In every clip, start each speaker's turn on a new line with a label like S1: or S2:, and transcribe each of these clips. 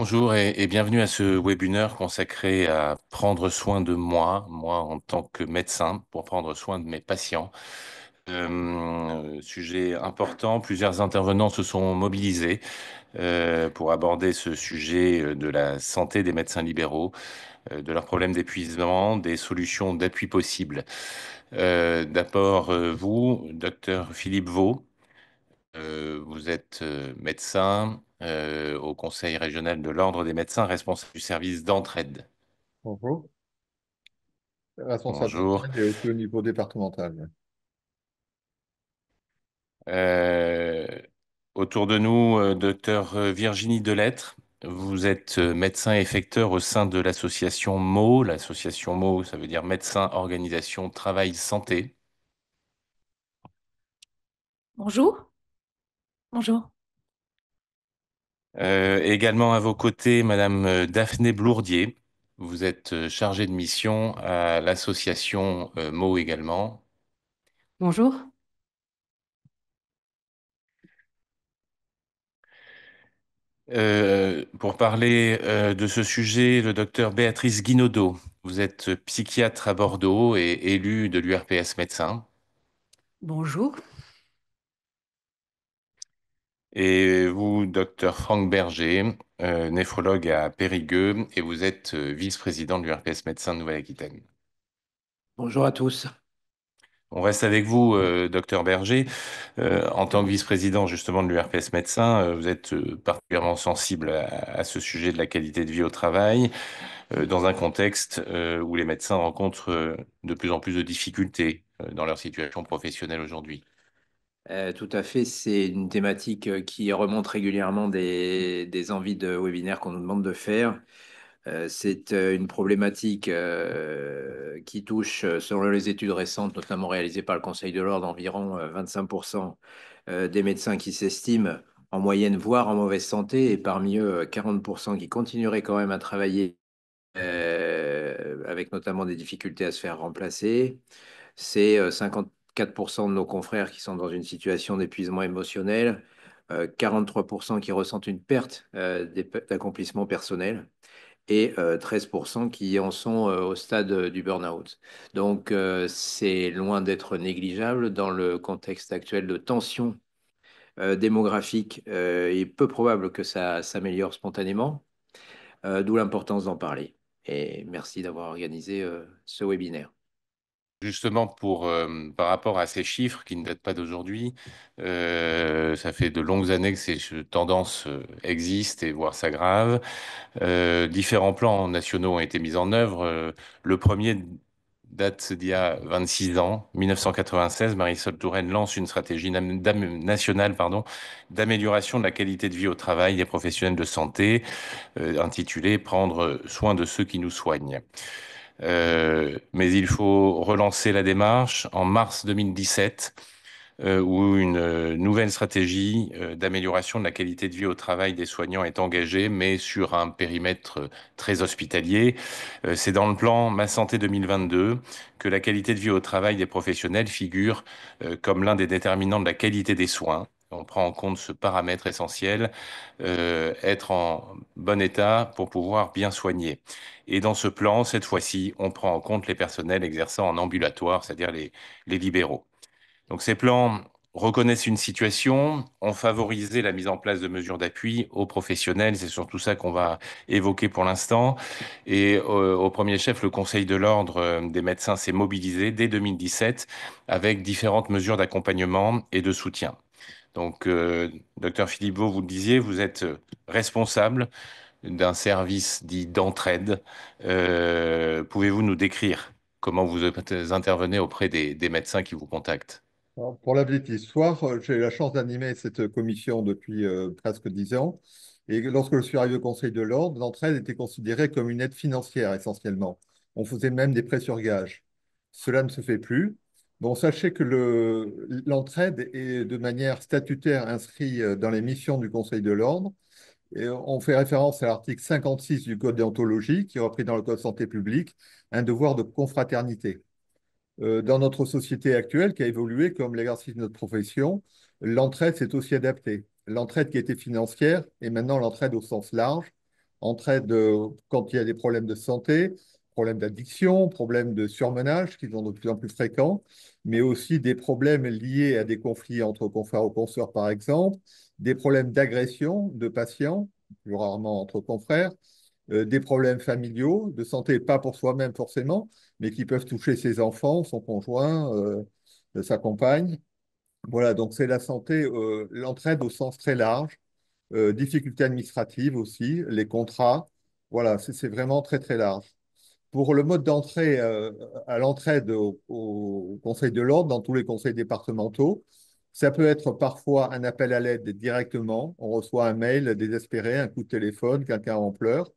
S1: Bonjour et bienvenue à ce webinaire consacré à prendre soin de moi en tant que médecin, pour prendre soin de mes patients. Sujet important, plusieurs intervenants se sont mobilisés pour aborder ce sujet de la santé des médecins libéraux, de leurs problèmes d'épuisement, des solutions d'appui possibles. D'abord, vous, docteur Philippe Vaux. Vous êtes médecin au Conseil régional de l'Ordre des médecins, responsable du service d'entraide.
S2: Bonjour. Responsable
S1: Bonjour.
S2: d'entraide et aussi au niveau départemental.
S1: Euh, Autour de nous, docteur Virginie Delettre. Vous êtes médecin effecteur au sein de l'association MO. L'association MO, ça veut dire Médecins, Organisation, Travail, Santé.
S3: Bonjour, bonjour.
S1: Également à vos côtés, Madame Daphné Blourdier. Vous êtes chargée de mission à l'association MO également.
S3: Bonjour.
S1: Pour parler de ce sujet, le docteur Béatrice Guinaudot. Vous êtes psychiatre à Bordeaux et élue de l'URPS médecin.
S3: Bonjour.
S1: Et vous, docteur Franck Berger, néphrologue à Périgueux, et vous êtes vice-président de l'URPS médecin de Nouvelle-Aquitaine.
S4: Bonjour à tous.
S1: On reste avec vous, docteur Berger. En tant que vice-président justement de l'URPS médecin, vous êtes particulièrement sensible à ce sujet de la qualité de vie au travail. Dans un contexte où les médecins rencontrent de plus en plus de difficultés dans leur situation professionnelle aujourd'hui.
S4: Tout à fait, c'est une thématique qui remonte régulièrement des envies de webinaire qu'on nous demande de faire. C'est une problématique qui touche, selon les études récentes, notamment réalisées par le Conseil de l'Ordre, environ 25% des médecins qui s'estiment en moyenne, voire en mauvaise santé, et parmi eux, 40% qui continueraient quand même à travailler, avec notamment des difficultés à se faire remplacer. C'est 54% de nos confrères qui sont dans une situation d'épuisement émotionnel, 43% qui ressentent une perte d'accomplissement personnel et 13% qui en sont au stade du burn-out. Donc, c'est loin d'être négligeable dans le contexte actuel de tension démographique. Il est peu probable que ça s'améliore spontanément, d'où l'importance d'en parler. Et merci d'avoir organisé ce webinaire.
S1: Justement, par rapport à ces chiffres qui ne datent pas d'aujourd'hui, ça fait de longues années que ces tendances existent et voire s'aggravent. Différents plans nationaux ont été mis en œuvre. Le premier date d'il y a 26 ans, 1996. Marisol Touraine lance une stratégie nationale, d'amélioration de la qualité de vie au travail des professionnels de santé, intitulée Prendre soin de ceux qui nous soignent. Mais il faut relancer la démarche en mars 2017, où une nouvelle stratégie d'amélioration de la qualité de vie au travail des soignants est engagée, mais sur un périmètre très hospitalier. C'est dans le plan Ma Santé 2022 que la qualité de vie au travail des professionnels figure comme l'un des déterminants de la qualité des soins. On prend en compte ce paramètre essentiel, être en bon état pour pouvoir bien soigner. Et dans ce plan, cette fois-ci, on prend en compte les personnels exerçant en ambulatoire, c'est-à-dire les libéraux. Donc ces plans reconnaissent une situation, ont favorisé la mise en place de mesures d'appui aux professionnels, c'est surtout ça qu'on va évoquer pour l'instant. Et au premier chef, le Conseil de l'Ordre des médecins s'est mobilisé dès 2017 avec différentes mesures d'accompagnement et de soutien. Donc, docteur Philippe Vaux, vous le disiez, vous êtes responsable d'un service dit d'entraide. Pouvez-vous nous décrire comment vous intervenez auprès des médecins qui vous contactent?
S2: Alors, pour la petite histoire, j'ai eu la chance d'animer cette commission depuis presque 10 ans. Et lorsque je suis arrivé au Conseil de l'Ordre, l'entraide était considérée comme une aide financière essentiellement. On faisait même des prêts sur gage. Cela ne se fait plus. Bon, sachez que l'entraide est de manière statutaire inscrit dans les missions du Conseil de l'Ordre. Et on fait référence à l'article 56 du Code déontologie, qui est repris dans le Code santé publique, un devoir de confraternité. Dans notre société actuelle qui a évolué comme l'exercice de notre profession, l'entraide s'est aussi adaptée. L'entraide qui était financière et maintenant l'entraide au sens large, entraide quand il y a des problèmes de santé, problèmes d'addiction, problèmes de surmenage qui sont de plus en plus fréquents, mais aussi des problèmes liés à des conflits entre confrères ou consoeurs, par exemple, des problèmes d'agression de patients, plus rarement entre confrères, des problèmes familiaux, de santé, pas pour soi-même forcément, mais qui peuvent toucher ses enfants, son conjoint, sa compagne. Voilà, donc c'est la santé, l'entraide au sens très large, difficultés administratives aussi, les contrats. Voilà, c'est vraiment très très large. Pour le mode d'entrée à l'entraide au Conseil de l'ordre, dans tous les conseils départementaux, ça peut être parfois un appel à l'aide directement. On reçoit un mail désespéré, un coup de téléphone, quelqu'un en pleurs.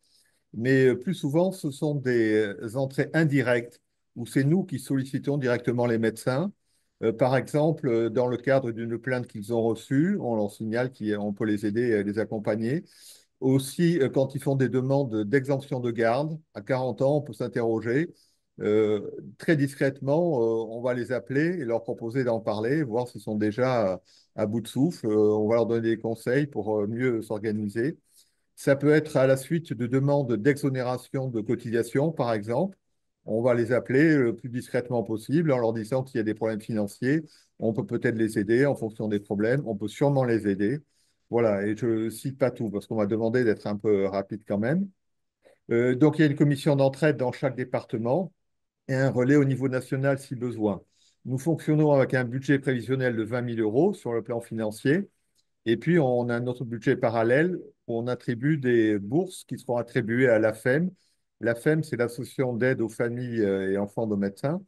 S2: Mais plus souvent, ce sont des entrées indirectes où c'est nous qui sollicitons directement les médecins. Par exemple, dans le cadre d'une plainte qu'ils ont reçue, on leur signale qu'on peut les aider et les accompagner. Aussi, quand ils font des demandes d'exemption de garde, à 40 ans, on peut s'interroger. Très discrètement, on va les appeler et leur proposer d'en parler, voir s'ils sont déjà à bout de souffle. On va leur donner des conseils pour mieux s'organiser. Ça peut être à la suite de demandes d'exonération de cotisation, par exemple. On va les appeler le plus discrètement possible en leur disant qu'il y a des problèmes financiers. On peut peut-être les aider en fonction des problèmes. On peut sûrement les aider. Voilà, et je ne cite pas tout parce qu'on m'a demandé d'être un peu rapide quand même. Donc, il y a une commission d'entraide dans chaque département et un relais au niveau national si besoin. Nous fonctionnons avec un budget prévisionnel de 20 000 euros sur le plan financier. Et puis, on a notre budget parallèle où on attribue des bourses qui seront attribuées à l'AFEM. L'AFEM, c'est l'Association d'aide aux familles et enfants de médecins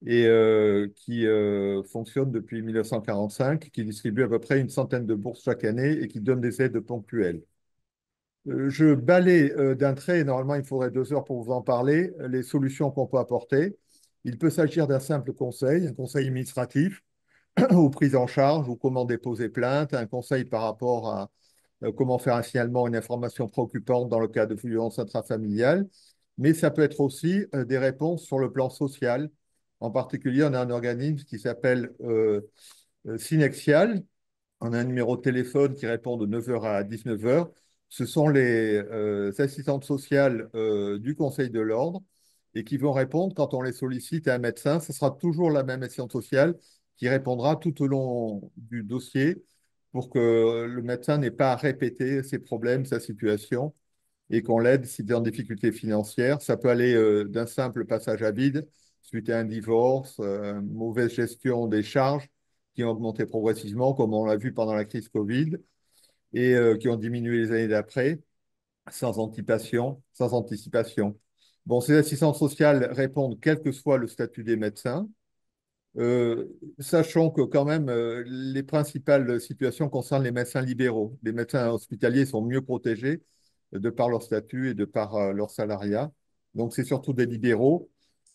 S2: et qui fonctionne depuis 1945, qui distribue à peu près une centaine de bourses chaque année et qui donne des aides ponctuelles. Je balaie d'un trait, et normalement il faudrait 2 heures pour vous en parler, les solutions qu'on peut apporter. Il peut s'agir d'un simple conseil, un conseil administratif ou prise en charge, ou comment déposer plainte, un conseil par rapport à comment faire un signalement, une information préoccupante dans le cas de violence intrafamiliale. Mais ça peut être aussi des réponses sur le plan social. En particulier, on a un organisme qui s'appelle Synexial. On a un numéro de téléphone qui répond de 9 heures à 19 heures. Ce sont les assistantes sociales du Conseil de l'ordre et qui vont répondre quand on les sollicite à un médecin. Ce sera toujours la même assistante sociale qui répondra tout au long du dossier pour que le médecin n'ait pas à répéter ses problèmes, sa situation et qu'on l'aide s'il est en difficulté financière. Ça peut aller d'un simple passage à vide suite à un divorce, mauvaise gestion des charges qui ont augmenté progressivement, comme on l'a vu pendant la crise Covid, et qui ont diminué les années d'après, sans anticipation. Bon, ces assistantes sociales répondent quel que soit le statut des médecins, euh, sachant que quand même, les principales situations concernent les médecins libéraux. Les médecins hospitaliers sont mieux protégés de par leur statut et de par leur salariat. Donc, c'est surtout des libéraux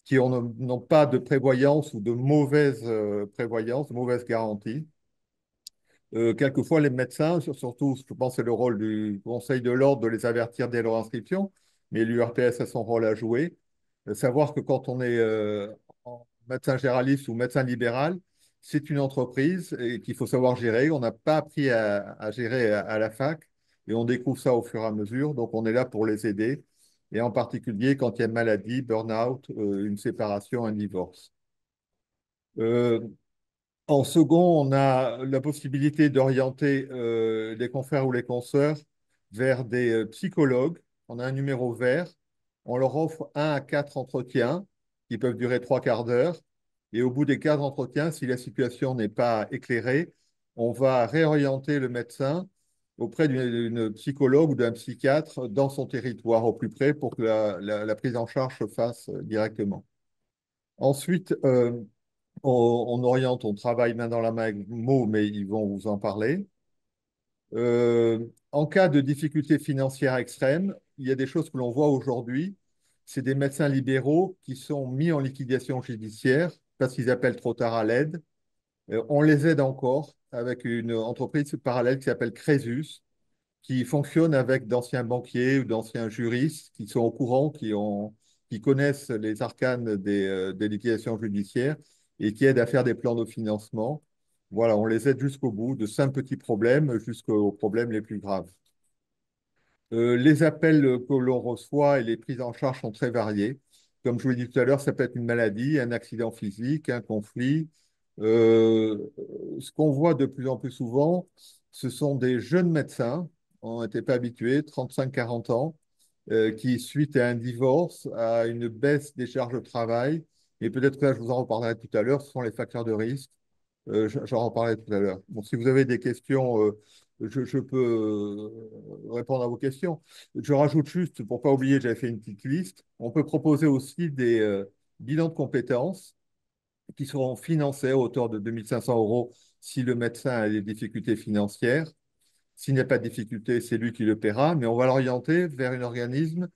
S2: qui n'ont pas de prévoyance ou de mauvaise prévoyance, de mauvaise garantie. Quelquefois, les médecins, surtout, je pense que c'est le rôle du Conseil de l'ordre de les avertir dès leur inscription, mais l'URPS a son rôle à jouer. Savoir que quand on est médecin généraliste ou médecin libéral, c'est une entreprise et qu'il faut savoir gérer. On n'a pas appris à gérer à la fac et on découvre ça au fur et à mesure. Donc, on est là pour les aider, et en particulier quand il y a une maladie, burn-out, une séparation, un divorce. Euh, En second, on a la possibilité d'orienter les confrères ou les consoeurs vers des psychologues. On a un numéro vert. On leur offre 1 à 4 entretiens qui peuvent durer 3 quarts d'heure. Et au bout des 4 entretiens, si la situation n'est pas éclairée, on va réorienter le médecin auprès d'une psychologue ou d'un psychiatre dans son territoire au plus près pour que la prise en charge se fasse directement. Ensuite, on oriente, on travaille main dans la main avec Mo, mais ils vont vous en parler. En cas de difficultés financières extrêmes, il y a des choses que l'on voit aujourd'hui. C'est des médecins libéraux qui sont mis en liquidation judiciaire parce qu'ils appellent trop tard à l'aide. On les aide encore avec une entreprise parallèle qui s'appelle Crésus, qui fonctionne avec d'anciens banquiers ou d'anciens juristes qui sont au courant, qui connaissent les arcanes des liquidations judiciaires et qui aident à faire des plans de financement. Voilà, on les aide jusqu'au bout, de simples petits problèmes jusqu'aux problèmes les plus graves. Les appels que l'on reçoit et les prises en charge sont très variées. Comme je vous l'ai dit tout à l'heure, ça peut être une maladie, un accident physique, un conflit. Euh, Ce qu'on voit de plus en plus souvent, ce sont des jeunes médecins, on n'était pas habitués, 35-40 ans, qui, suite à un divorce, à une baisse des charges de travail, et peut-être que là, je vous en reparlerai tout à l'heure, ce sont les facteurs de risque. J'en reparlerai tout à l'heure. Bon, si vous avez des questions, je peux répondre à vos questions. Je rajoute juste, pour pas oublier, j'avais fait une petite liste. On peut proposer aussi des bilans de compétences qui seront financés à hauteur de 2 500 € si le médecin a des difficultés financières. S'il n'y a pas de difficulté, c'est lui qui le paiera, mais on va l'orienter vers un organisme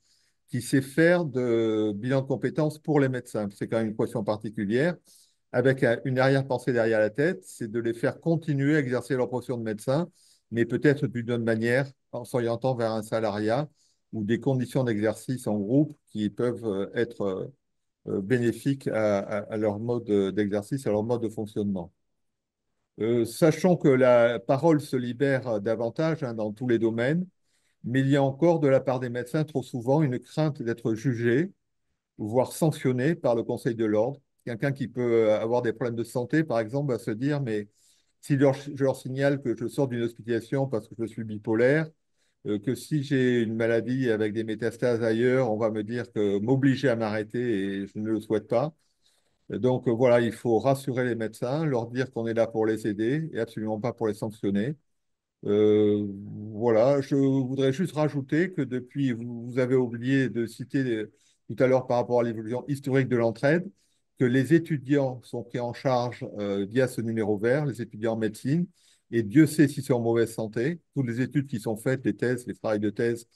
S2: qui sait faire de bilan de compétences pour les médecins. C'est quand même une question particulière, avec une arrière-pensée derrière la tête, c'est de les faire continuer à exercer leur profession de médecin, mais peut-être d'une autre manière, en s'orientant vers un salariat ou des conditions d'exercice en groupe qui peuvent être bénéfiques à leur mode d'exercice, à leur mode de fonctionnement. Sachant que la parole se libère davantage hein, dans tous les domaines, mais il y a encore de la part des médecins trop souvent une crainte d'être jugé, voire sanctionné par le Conseil de l'ordre. Quelqu'un qui peut avoir des problèmes de santé, par exemple, va se dire, mais si je leur signale que je sors d'une hospitalisation parce que je suis bipolaire, que si j'ai une maladie avec des métastases ailleurs, on va me dire que m'obliger à m'arrêter et je ne le souhaite pas. Donc voilà, il faut rassurer les médecins, leur dire qu'on est là pour les aider et absolument pas pour les sanctionner. Euh, voilà, je voudrais juste rajouter que depuis, vous avez oublié de citer tout à l'heure par rapport à l'évolution historique de l'entraide, que les étudiants sont pris en charge via ce numéro vert, les étudiants en médecine, et Dieu sait si c'est en mauvaise santé. Toutes les études qui sont faites, les thèses, les travails de thèse,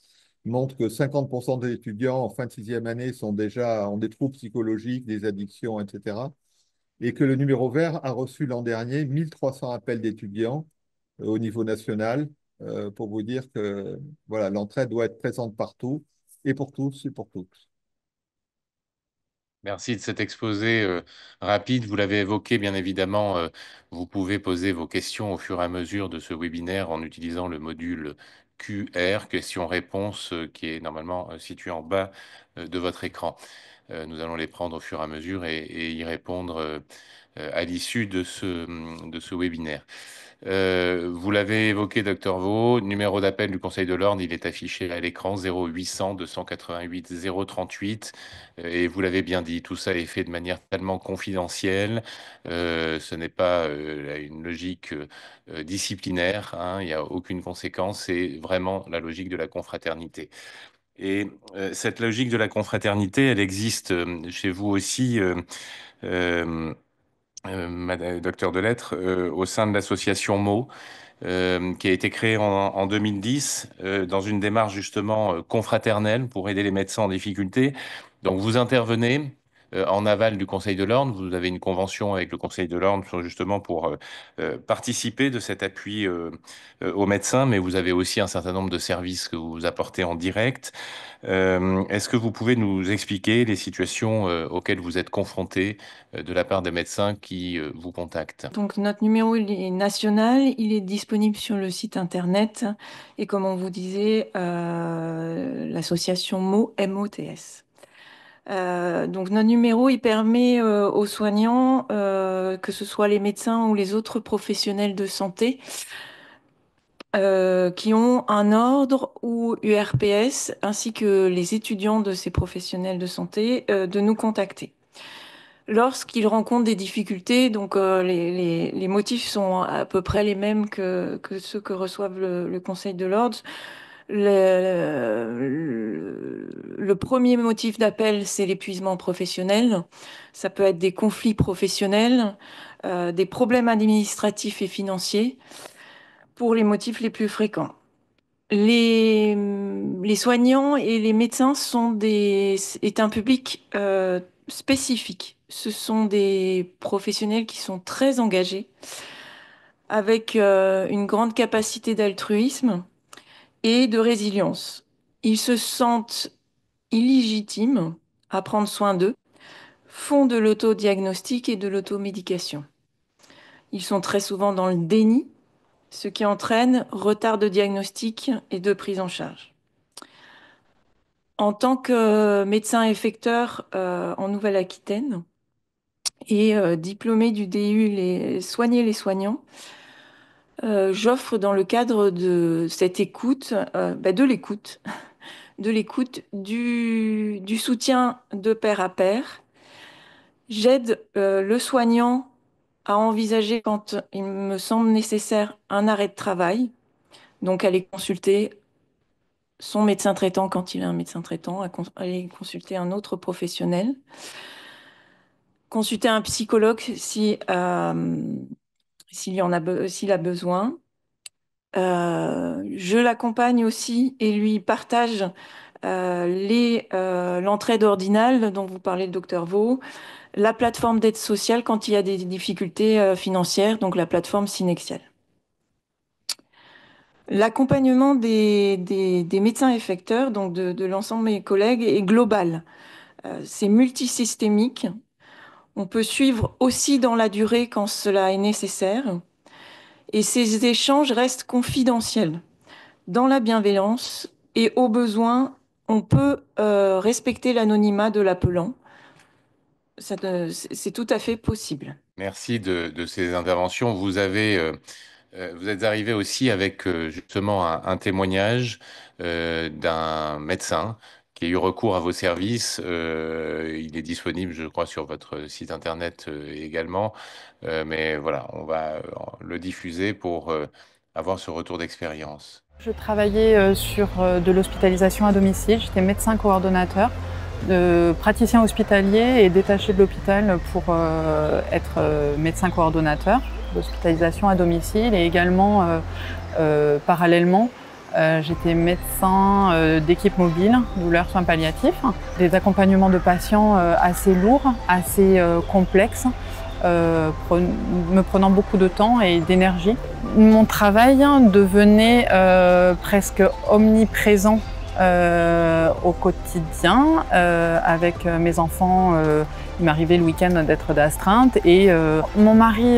S2: montrent que 50% des étudiants en fin de sixième année sont déjà ont des troubles psychologiques, des addictions, etc. Et que le numéro vert a reçu l'an dernier 1 300 appels d'étudiants au niveau national pour vous dire que voilà, l'entraide doit être présente partout et pour tous et pour toutes.
S1: Merci de cet exposé rapide. Vous l'avez évoqué, bien évidemment, vous pouvez poser vos questions au fur et à mesure de ce webinaire en utilisant le module QR, questions-réponses, qui est normalement situé en bas de votre écran. Nous allons les prendre au fur et à mesure et y répondre à l'issue de ce webinaire. Vous l'avez évoqué, docteur Vaux, numéro d'appel du Conseil de l'Ordre, il est affiché à l'écran 0800 288 038. Et vous l'avez bien dit, tout ça est fait de manière tellement confidentielle. Ce n'est pas une logique disciplinaire, hein, il n'y a aucune conséquence, c'est vraiment la logique de la confraternité. Et cette logique de la confraternité, elle existe chez vous aussi. Euh, Docteur de lettres, au sein de l'association MO, qui a été créée en 2010 dans une démarche justement confraternelle pour aider les médecins en difficulté. Donc vous intervenez en aval du Conseil de l'Ordre, vous avez une convention avec le Conseil de l'Ordre justement pour participer de cet appui aux médecins, mais vous avez aussi un certain nombre de services que vous apportez en direct. Est-ce que vous pouvez nous expliquer les situations auxquelles vous êtes confrontés de la part des médecins qui vous contactent?
S3: Donc notre numéro il est national, il est disponible sur le site internet et comme on vous disait, l'association MOTS. Donc notre numéro il permet aux soignants, que ce soit les médecins ou les autres professionnels de santé, qui ont un ordre ou URPS, ainsi que les étudiants de ces professionnels de santé, de nous contacter. Lorsqu'ils rencontrent des difficultés, donc les motifs sont à peu près les mêmes que ceux que reçoivent le Conseil de l'Ordre. Le premier motif d'appel, c'est l'épuisement professionnel. Ça peut être des conflits professionnels, des problèmes administratifs et financiers pour les motifs les plus fréquents. Les soignants et les médecins est un public spécifique. Ce sont des professionnels qui sont très engagés, avec une grande capacité d'altruisme et de résilience. Ils se sentent illégitimes à prendre soin d'eux, font de l'autodiagnostic et de l'automédication. Ils sont très souvent dans le déni, ce qui entraîne retard de diagnostic et de prise en charge. en tant que médecin effecteur en Nouvelle-Aquitaine et diplômé du DU soigner les soignants, j'offre dans le cadre de cette écoute, de l'écoute, de l'écoute, du soutien de pair à pair. J'aide le soignant à envisager, quand il me semble nécessaire, un arrêt de travail, donc aller consulter son médecin traitant quand il a un médecin traitant, aller consulter un autre professionnel, consulter un psychologue si, s'il a besoin. Je l'accompagne aussi et lui partage l'entraide ordinale dont vous parlez, le docteur Vaux, la plateforme d'aide sociale quand il y a des difficultés financières, donc la plateforme Synexial. L'accompagnement des médecins effecteurs, donc de l'ensemble de mes collègues, est global. C'est multisystémique. On peut suivre aussi dans la durée quand cela est nécessaire. Et ces échanges restent confidentiels, dans la bienveillance. Et au besoin, on peut respecter l'anonymat de l'appelant. C'est tout à fait possible.
S1: Merci de ces interventions. Vous êtes arrivé aussi avec justement un témoignage d'un médecin qui a eu recours à vos services. Il est disponible, je crois, sur votre site internet également. Mais voilà, on va le diffuser pour avoir ce retour d'expérience.
S5: Je travaillais sur de l'hospitalisation à domicile. J'étais médecin coordonnateur, praticien hospitalier et détaché de l'hôpital pour être médecin coordonnateur d'hospitalisation à domicile. Et également, parallèlement, j'étais médecin d'équipe mobile, douleurs, soins palliatifs. Des accompagnements de patients assez lourds, assez complexes, me prenant beaucoup de temps et d'énergie. Mon travail devenait presque omniprésent au quotidien. Avec mes enfants, il m'arrivait le week-end d'être d'astreinte et mon mari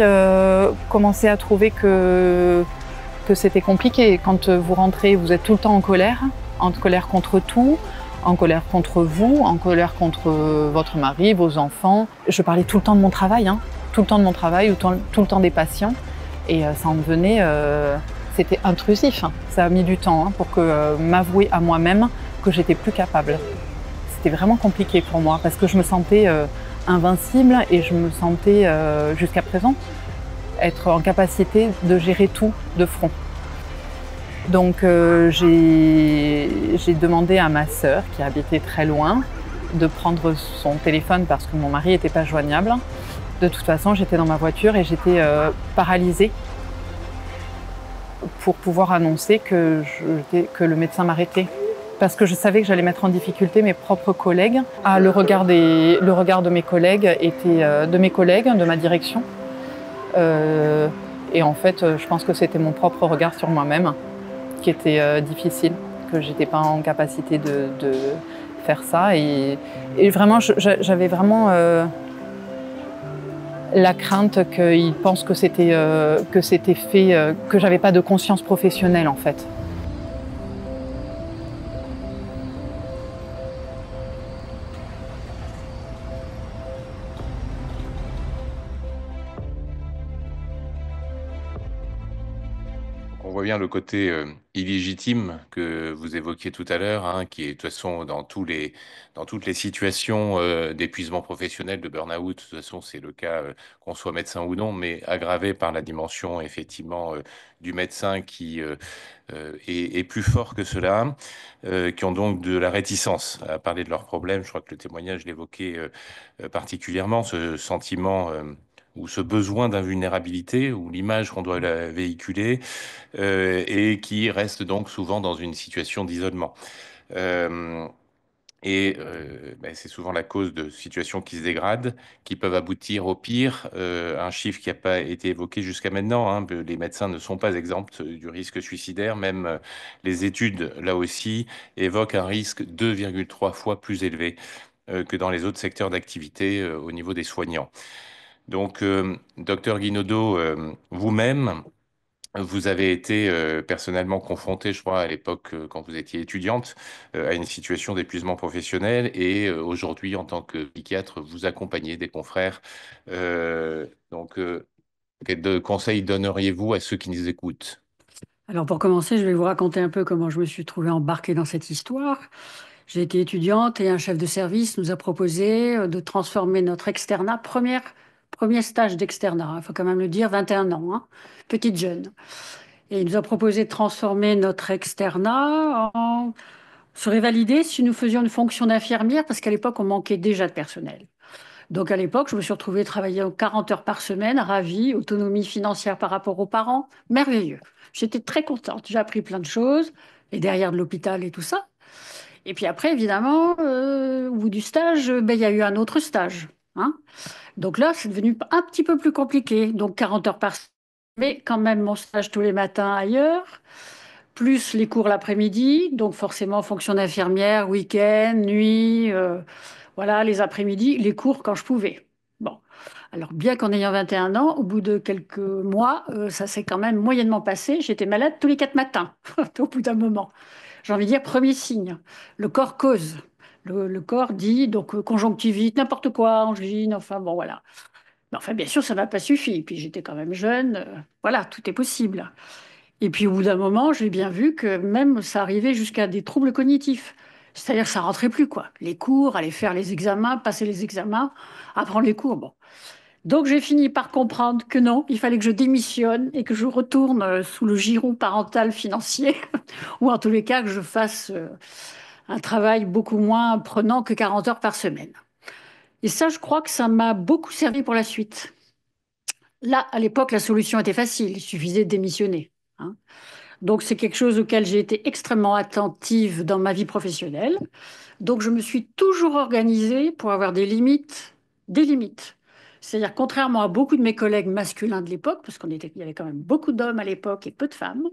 S5: commençait à trouver que c'était compliqué. Quand vous rentrez, vous êtes tout le temps en colère contre tout, en colère contre vous, en colère contre votre mari, vos enfants. Je parlais tout le temps de mon travail, tout le temps de mon travail, ou tout le temps des patients. Et ça en devenait, c'était intrusif. Ça a mis du temps pour que m'avouer à moi-même que j'étais plus capable. C'était vraiment compliqué pour moi parce que je me sentais invincible et je me sentais jusqu'à présent être en capacité de gérer tout de front. Donc j'ai demandé à ma sœur, qui habitait très loin, de prendre son téléphone parce que mon mari n'était pas joignable. De toute façon, j'étais dans ma voiture et j'étais paralysée pour pouvoir annoncer que le médecin m'arrêtait. Parce que je savais que j'allais mettre en difficulté mes propres collègues. Le regard de mes collègues était de ma direction. Et en fait, je pense que c'était mon propre regard sur moi-même qui était difficile, que j'étais pas en capacité de faire ça. Et vraiment, j'avais vraiment la crainte qu'ils pensent que c'était fait, que j'avais pas de conscience professionnelle en fait.
S1: On voit bien le côté illégitime que vous évoquiez tout à l'heure, qui est de toute façon dans toutes les situations d'épuisement professionnel, de burn-out. De toute façon, c'est le cas qu'on soit médecin ou non, mais aggravé par la dimension effectivement du médecin qui est plus fort que cela, qui ont donc de la réticence à parler de leurs problèmes. Je crois que le témoignage l'évoquait particulièrement, ce sentiment ou ce besoin d'invulnérabilité, ou l'image qu'on doit la véhiculer, et qui reste donc souvent dans une situation d'isolement. Euh, c'est souvent la cause de situations qui se dégradent, qui peuvent aboutir au pire. Un chiffre qui n'a pas été évoqué jusqu'à maintenant, les médecins ne sont pas exempts du risque suicidaire. Même les études, là aussi, évoquent un risque 2,3 fois plus élevé que dans les autres secteurs d'activité au niveau des soignants. Donc, docteur Guinaudot, vous-même, Vous avez été personnellement confronté, je crois, à l'époque, quand vous étiez étudiante, à une situation d'épuisement professionnel et aujourd'hui, en tant que psychiatre, vous accompagnez des confrères. Quels conseils donneriez-vous à ceux qui nous écoutent?
S6: Alors pour commencer, je vais vous raconter un peu comment je me suis trouvée embarquée dans cette histoire. J'ai été étudiante et un chef de service nous a proposé de transformer notre externat, premier stage d'externat, il faut quand même le dire, 21 ans, hein, petite jeune. Et il nous a proposé de transformer notre externat en... serait validé si nous faisions une fonction d'infirmière, parce qu'à l'époque, on manquait déjà de personnel. Donc à l'époque, je me suis retrouvée travailler 40 heures par semaine, ravie, autonomie financière par rapport aux parents, merveilleux. J'étais très contente, j'ai appris plein de choses, et derrière de l'hôpital et tout ça. Et puis après, évidemment, au bout du stage, ben, il y a eu un autre stage, hein. Donc là, c'est devenu un petit peu plus compliqué. Donc 40 heures par semaine, mais quand même mon stage tous les matins ailleurs, plus les cours l'après-midi, donc forcément fonction d'infirmière, week-end, nuit, voilà, les après-midi, les cours quand je pouvais. Bon, alors bien qu'en ayant 21 ans, au bout de quelques mois, ça s'est quand même moyennement passé. J'étais malade tous les 4 matins, au bout d'un moment. J'ai envie de dire, premier signe, le corps cause. Le corps dit, donc conjonctivite, n'importe quoi, angine, enfin bon, voilà. Mais enfin, bien sûr, ça n'a pas suffi. Puis j'étais quand même jeune, voilà, tout est possible. Et puis au bout d'un moment, j'ai bien vu que même ça arrivait jusqu'à des troubles cognitifs. C'est-à-dire que ça rentrait plus, quoi. Les cours, aller faire les examens, passer les examens, apprendre les cours, bon. Donc j'ai fini par comprendre que non, il fallait que je démissionne et que je retourne sous le giron parental financier, ou en tous les cas que je fasse un travail beaucoup moins prenant que 40 heures par semaine. Et ça, je crois que ça m'a beaucoup servi pour la suite. Là, à l'époque, la solution était facile, il suffisait de démissionner, hein. Donc c'est quelque chose auquel j'ai été extrêmement attentive dans ma vie professionnelle. Donc je me suis toujours organisée pour avoir des limites, des limites. C'est-à-dire, contrairement à beaucoup de mes collègues masculins de l'époque, parce il y avait quand même beaucoup d'hommes à l'époque et peu de femmes,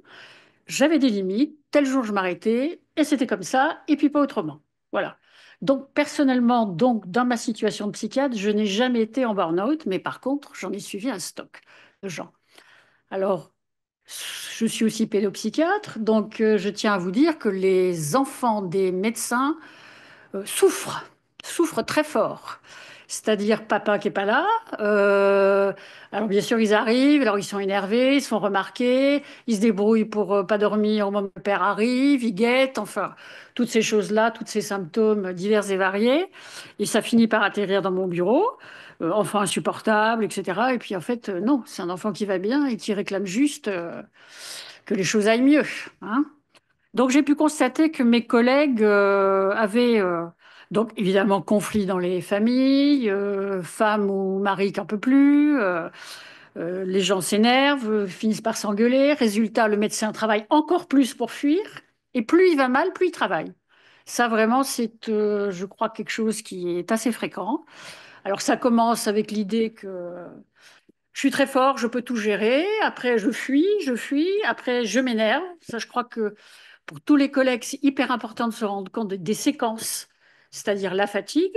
S6: j'avais des limites. Tel jour, je m'arrêtais et c'était comme ça, et puis pas autrement. Voilà. Donc personnellement, donc dans ma situation de psychiatre, je n'ai jamais été en burn-out, mais par contre, j'en ai suivi un stock de gens. Alors, je suis aussi pédopsychiatre, donc je tiens à vous dire que les enfants des médecins souffrent, souffrent très fort. C'est-à-dire papa qui est pas là. Alors bien sûr, ils arrivent, alors ils sont énervés, ils se font remarquer, ils se débrouillent pour pas dormir au moment où le père arrive, ils guettent, enfin, toutes ces choses-là, tous ces symptômes divers et variés. Et ça finit par atterrir dans mon bureau, enfant insupportable, etc. Et puis en fait, non, c'est un enfant qui va bien et qui réclame juste que les choses aillent mieux, hein. Donc j'ai pu constater que mes collègues avaient donc évidemment conflits dans les familles, femmes ou maris qui n'en peut plus, les gens s'énervent, finissent par s'engueuler. Résultat, le médecin travaille encore plus pour fuir, et plus il va mal, plus il travaille. Ça vraiment, c'est, je crois, quelque chose qui est assez fréquent. Alors ça commence avec l'idée que je suis très fort, je peux tout gérer. Après, je fuis. Après, je m'énerve. Ça, je crois que pour tous les collègues, c'est hyper important de se rendre compte des séquences, c'est-à-dire la fatigue,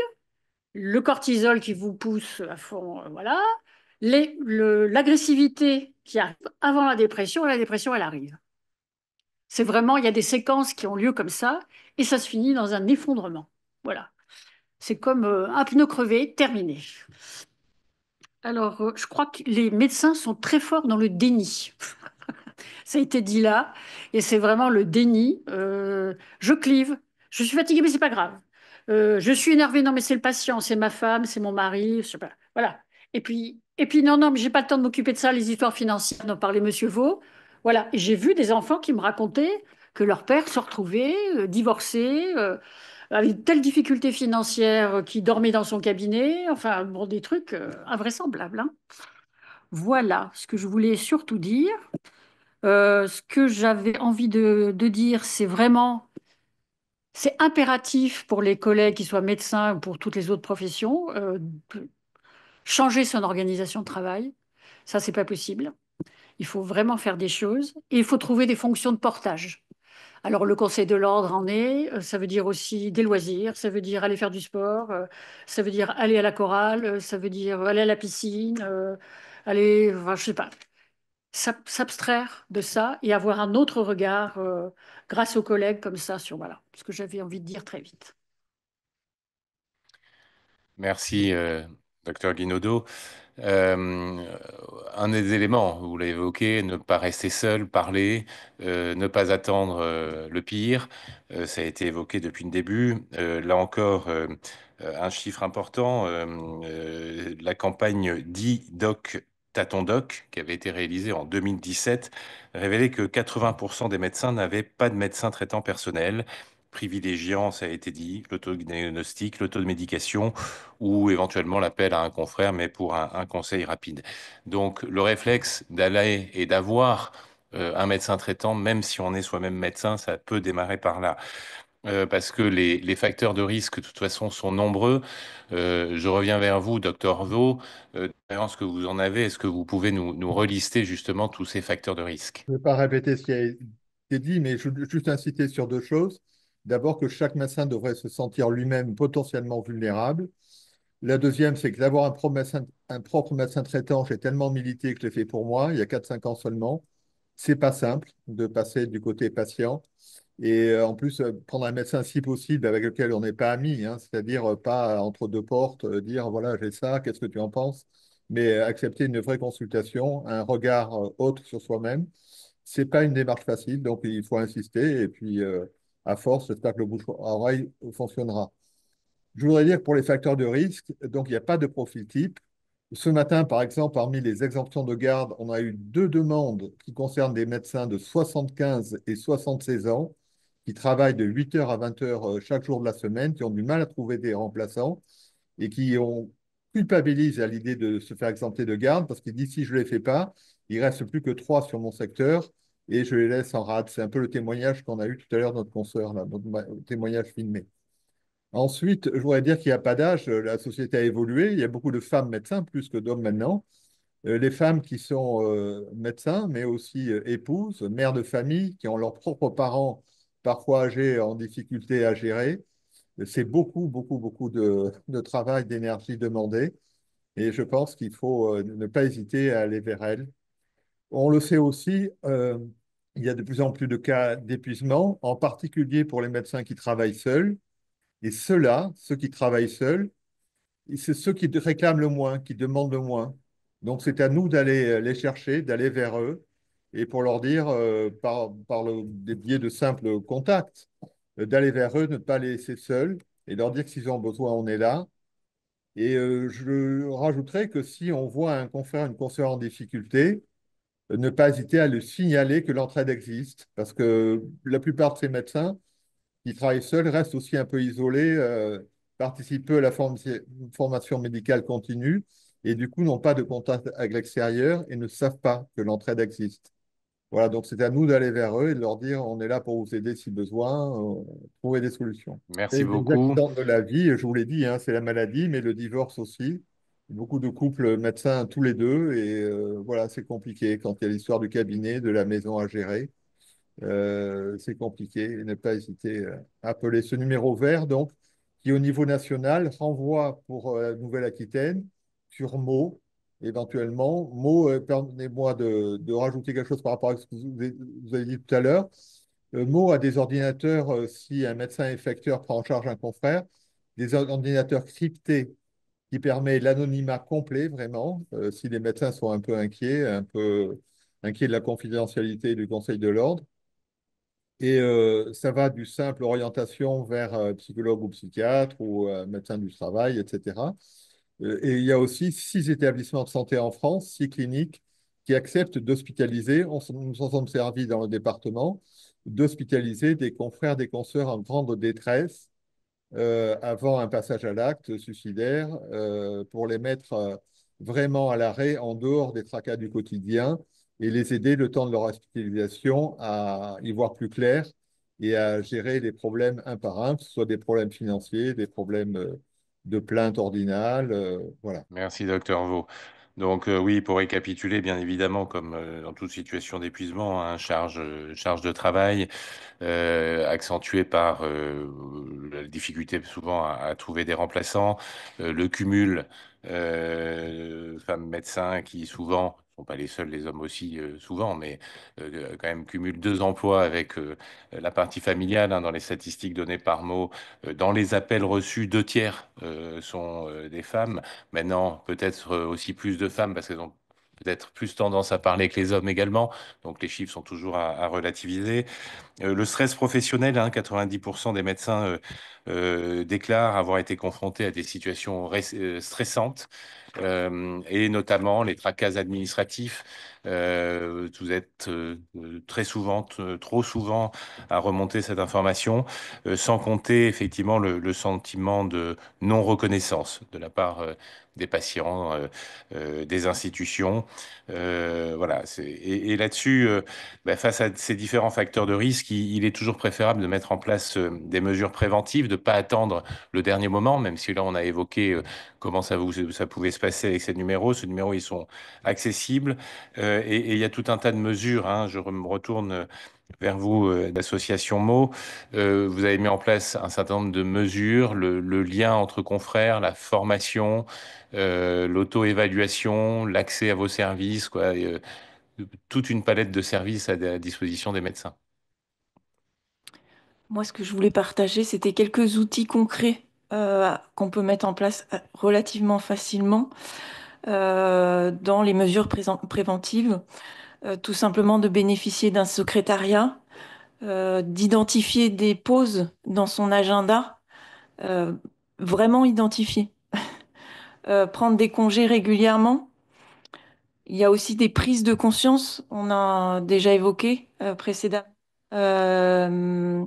S6: le cortisol qui vous pousse à fond, voilà, l'agressivité qui arrive avant la dépression, et la dépression, elle arrive. C'est vraiment, il y a des séquences qui ont lieu comme ça, et ça se finit dans un effondrement. Voilà. C'est comme un pneu crevé, terminé. Alors, je crois que les médecins sont très forts dans le déni. Ça a été dit là, et c'est vraiment le déni. Je clive, je suis fatiguée, mais c'est pas grave. Je suis énervée, non, mais c'est le patient, c'est ma femme, c'est mon mari, je sais pas. Voilà. Et puis non, non, mais j'ai pas le temps de m'occuper de ça, les histoires financières dont parlait Monsieur Vaux. Voilà. Et j'ai vu des enfants qui me racontaient que leur père se retrouvait divorcé, avec telle difficulté financière qu'il dormait dans son cabinet. Enfin, bon, des trucs invraisemblables, hein. Voilà ce que je voulais surtout dire. Ce que j'avais envie de dire, c'est vraiment, c'est impératif pour les collègues, qui soient médecins ou pour toutes les autres professions, de changer son organisation de travail. Ça, c'est pas possible. Il faut vraiment faire des choses et il faut trouver des fonctions de portage. Alors, le Conseil de l'ordre en est, ça veut dire aussi des loisirs, ça veut dire aller faire du sport, ça veut dire aller à la chorale, ça veut dire aller à la piscine, aller, enfin, je sais pas. s'abstraire de ça et avoir un autre regard grâce aux collègues comme ça sur voilà ce que j'avais envie de dire très vite.
S1: Merci, docteur Guinaudot. Euh, un des éléments, vous l'avez évoqué, ne pas rester seul, parler, ne pas attendre le pire. Ça a été évoqué depuis le début. Là encore, un chiffre important, la campagne Doc Tâton Doc, qui avait été réalisée en 2017, révélait que 80% des médecins n'avaient pas de médecin traitant personnel, privilégiant, ça a été dit, l'autodiagnostic, l'automédication ou éventuellement l'appel à un confrère, mais pour un conseil rapide. Donc le réflexe d'aller et d'avoir un médecin traitant, même si on est soi-même médecin, ça peut démarrer par là. Parce que les facteurs de risque, de toute façon, sont nombreux. Je reviens vers vous, docteur Vaux. D'expérience que vous en avez, est-ce que vous pouvez nous relister justement tous ces facteurs de risque?
S2: Je ne vais pas répéter ce qui a été dit, mais je veux juste inciter sur deux choses. D'abord, que chaque médecin devrait se sentir lui-même potentiellement vulnérable. La deuxième, c'est que d'avoir un propre médecin traitant, j'ai tellement milité que je l'ai fait pour moi, il y a 4 5 ans seulement. C'est pas simple de passer du côté patient. Et en plus, prendre un médecin si possible avec lequel on n'est pas amis, hein, c'est-à-dire pas entre deux portes, dire voilà, j'ai ça, qu'est-ce que tu en penses? Mais accepter une vraie consultation, un regard autre sur soi-même. C'est pas une démarche facile, donc il faut insister. Et puis, à force, j'espère que le bouche à oreille fonctionnera. Je voudrais dire que pour les facteurs de risque, donc il n'y a pas de profil type. Ce matin, par exemple, parmi les exemptions de garde, on a eu 2 demandes qui concernent des médecins de 75 et 76 ans qui travaillent de 8 heures à 20 heures chaque jour de la semaine, qui ont du mal à trouver des remplaçants et qui ont culpabilisent à l'idée de se faire exempter de garde parce qu'ils disent si je ne les fais pas, il reste plus que 3 sur mon secteur et je les laisse en rade. C'est un peu le témoignage qu'on a eu tout à l'heure de notre consoeur, là, notre témoignage filmé. Ensuite, je voudrais dire qu'il n'y a pas d'âge, la société a évolué, il y a beaucoup de femmes médecins plus que d'hommes maintenant. Les femmes qui sont médecins, mais aussi épouses, mères de famille, qui ont leurs propres parents, parfois âgés, en difficulté à gérer. C'est beaucoup, beaucoup, beaucoup de travail, d'énergie demandé. Et je pense qu'il faut ne pas hésiter à aller vers elles. On le sait aussi, il y a de plus en plus de cas d'épuisement, en particulier pour les médecins qui travaillent seuls. Et ceux-là, ceux qui travaillent seuls, c'est ceux qui réclament le moins, qui demandent le moins. Donc c'est à nous d'aller les chercher, d'aller vers eux, et pour leur dire, par des biais de simples contacts, d'aller vers eux, de ne pas les laisser seuls, et leur dire que s'ils ont besoin, on est là. Et je rajouterais que si on voit un confrère, une consoeur en difficulté, ne pas hésiter à le signaler que l'entraide existe, parce que la plupart de ces médecins qui travaillent seuls restent aussi un peu isolés, participent peu à la formation médicale continue, et du coup n'ont pas de contact avec l'extérieur et ne savent pas que l'entraide existe. Voilà, donc c'est à nous d'aller vers eux et de leur dire on est là pour vous aider si besoin, trouver des solutions.
S1: Merci
S2: Et les
S1: beaucoup.
S2: accidents de la vie, je vous l'ai dit, hein, c'est la maladie, mais le divorce aussi. Beaucoup de couples médecins tous les deux, et voilà, c'est compliqué quand il y a l'histoire du cabinet, de la maison à gérer. C'est compliqué. Et ne pas hésiter à appeler ce numéro vert, donc, qui au niveau national renvoie pour la Nouvelle-Aquitaine sur Meaux, éventuellement. Meaux, permettez-moi de rajouter quelque chose par rapport à ce que vous avez dit tout à l'heure. Meaux a des ordinateurs, si un médecin effecteur prend en charge un confrère, des ordinateurs cryptés qui permet l'anonymat complet, vraiment, si les médecins sont un peu inquiets de la confidentialité du Conseil de l'ordre. Et ça va du simple orientation vers psychologue ou psychiatre ou médecin du travail, etc. Et il y a aussi 6 établissements de santé en France, 6 cliniques, qui acceptent d'hospitaliser. Nous en sommes servis dans le département, d'hospitaliser des confrères, des consoeurs en grande détresse avant un passage à l'acte suicidaire pour les mettre vraiment à l'arrêt en dehors des tracas du quotidien et les aider le temps de leur hospitalisation à y voir plus clair et à gérer les problèmes un par un, que ce soit des problèmes financiers, des problèmes de plainte ordinale, voilà.
S1: Merci, docteur Vaux. Donc oui, pour récapituler, bien évidemment, comme dans toute situation d'épuisement, hein, charge de travail accentuée par la difficulté souvent à trouver des remplaçants, le cumul femmes médecins qui souvent sont pas les seuls, les hommes aussi souvent, mais quand même cumulent 2 emplois avec la partie familiale, hein, dans les statistiques données par mot. Dans les appels reçus, 2 tiers sont des femmes. Maintenant, peut-être aussi plus de femmes parce qu'elles ont peut-être plus tendance à parler que les hommes également. Donc les chiffres sont toujours à relativiser. Le stress professionnel, hein, 90% des médecins déclarent avoir été confrontés à des situations stressantes, et notamment les tracas administratifs. Vous êtes très souvent, trop souvent à remonter cette information, sans compter effectivement le sentiment de non-reconnaissance de la part des patients, des institutions. Voilà. Et là-dessus, face à ces différents facteurs de risque, il est toujours préférable de mettre en place des mesures préventives, de ne pas attendre le dernier moment, même si là on a évoqué comment ça pouvait se passer avec ces numéros. Ces numéros, ils sont accessibles, et il y a tout un tas de mesures, hein. Je me retourne vers vous, l'association Mo. Vous avez mis en place un certain nombre de mesures, le lien entre confrères, la formation, l'auto-évaluation, l'accès à vos services, quoi, toute une palette de services à disposition des médecins.
S3: Moi, ce que je voulais partager, c'était quelques outils concrets qu'on peut mettre en place relativement facilement dans les mesures préventives. Tout simplement de bénéficier d'un secrétariat, d'identifier des pauses dans son agenda, euh, vraiment identifier. Prendre des congés régulièrement. Il y a aussi des prises de conscience, on a déjà évoqué précédemment. Euh,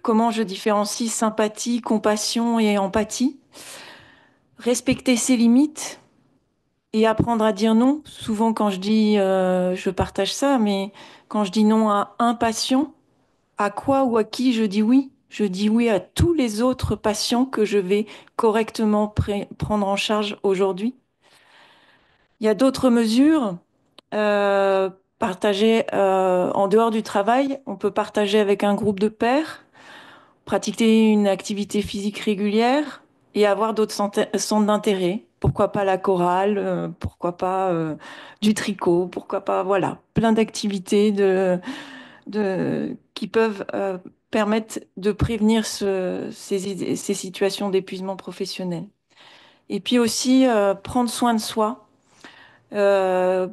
S3: comment je différencie sympathie, compassion et empathie? Respecter ses limites et apprendre à dire non. Souvent, quand je dis, je partage ça, mais quand je dis non à un patient, à quoi ou à qui je dis oui? Je dis oui à tous les autres patients que je vais correctement prendre en charge aujourd'hui. Il y a d'autres mesures partagées en dehors du travail. On peut partager avec un groupe de pairs, pratiquer une activité physique régulière et avoir d'autres centres d'intérêt. Pourquoi pas la chorale, pourquoi pas du tricot, pourquoi pas, voilà, plein d'activités qui peuvent permettre de prévenir ces situations d'épuisement professionnel. Et puis aussi prendre soin de soi. Euh,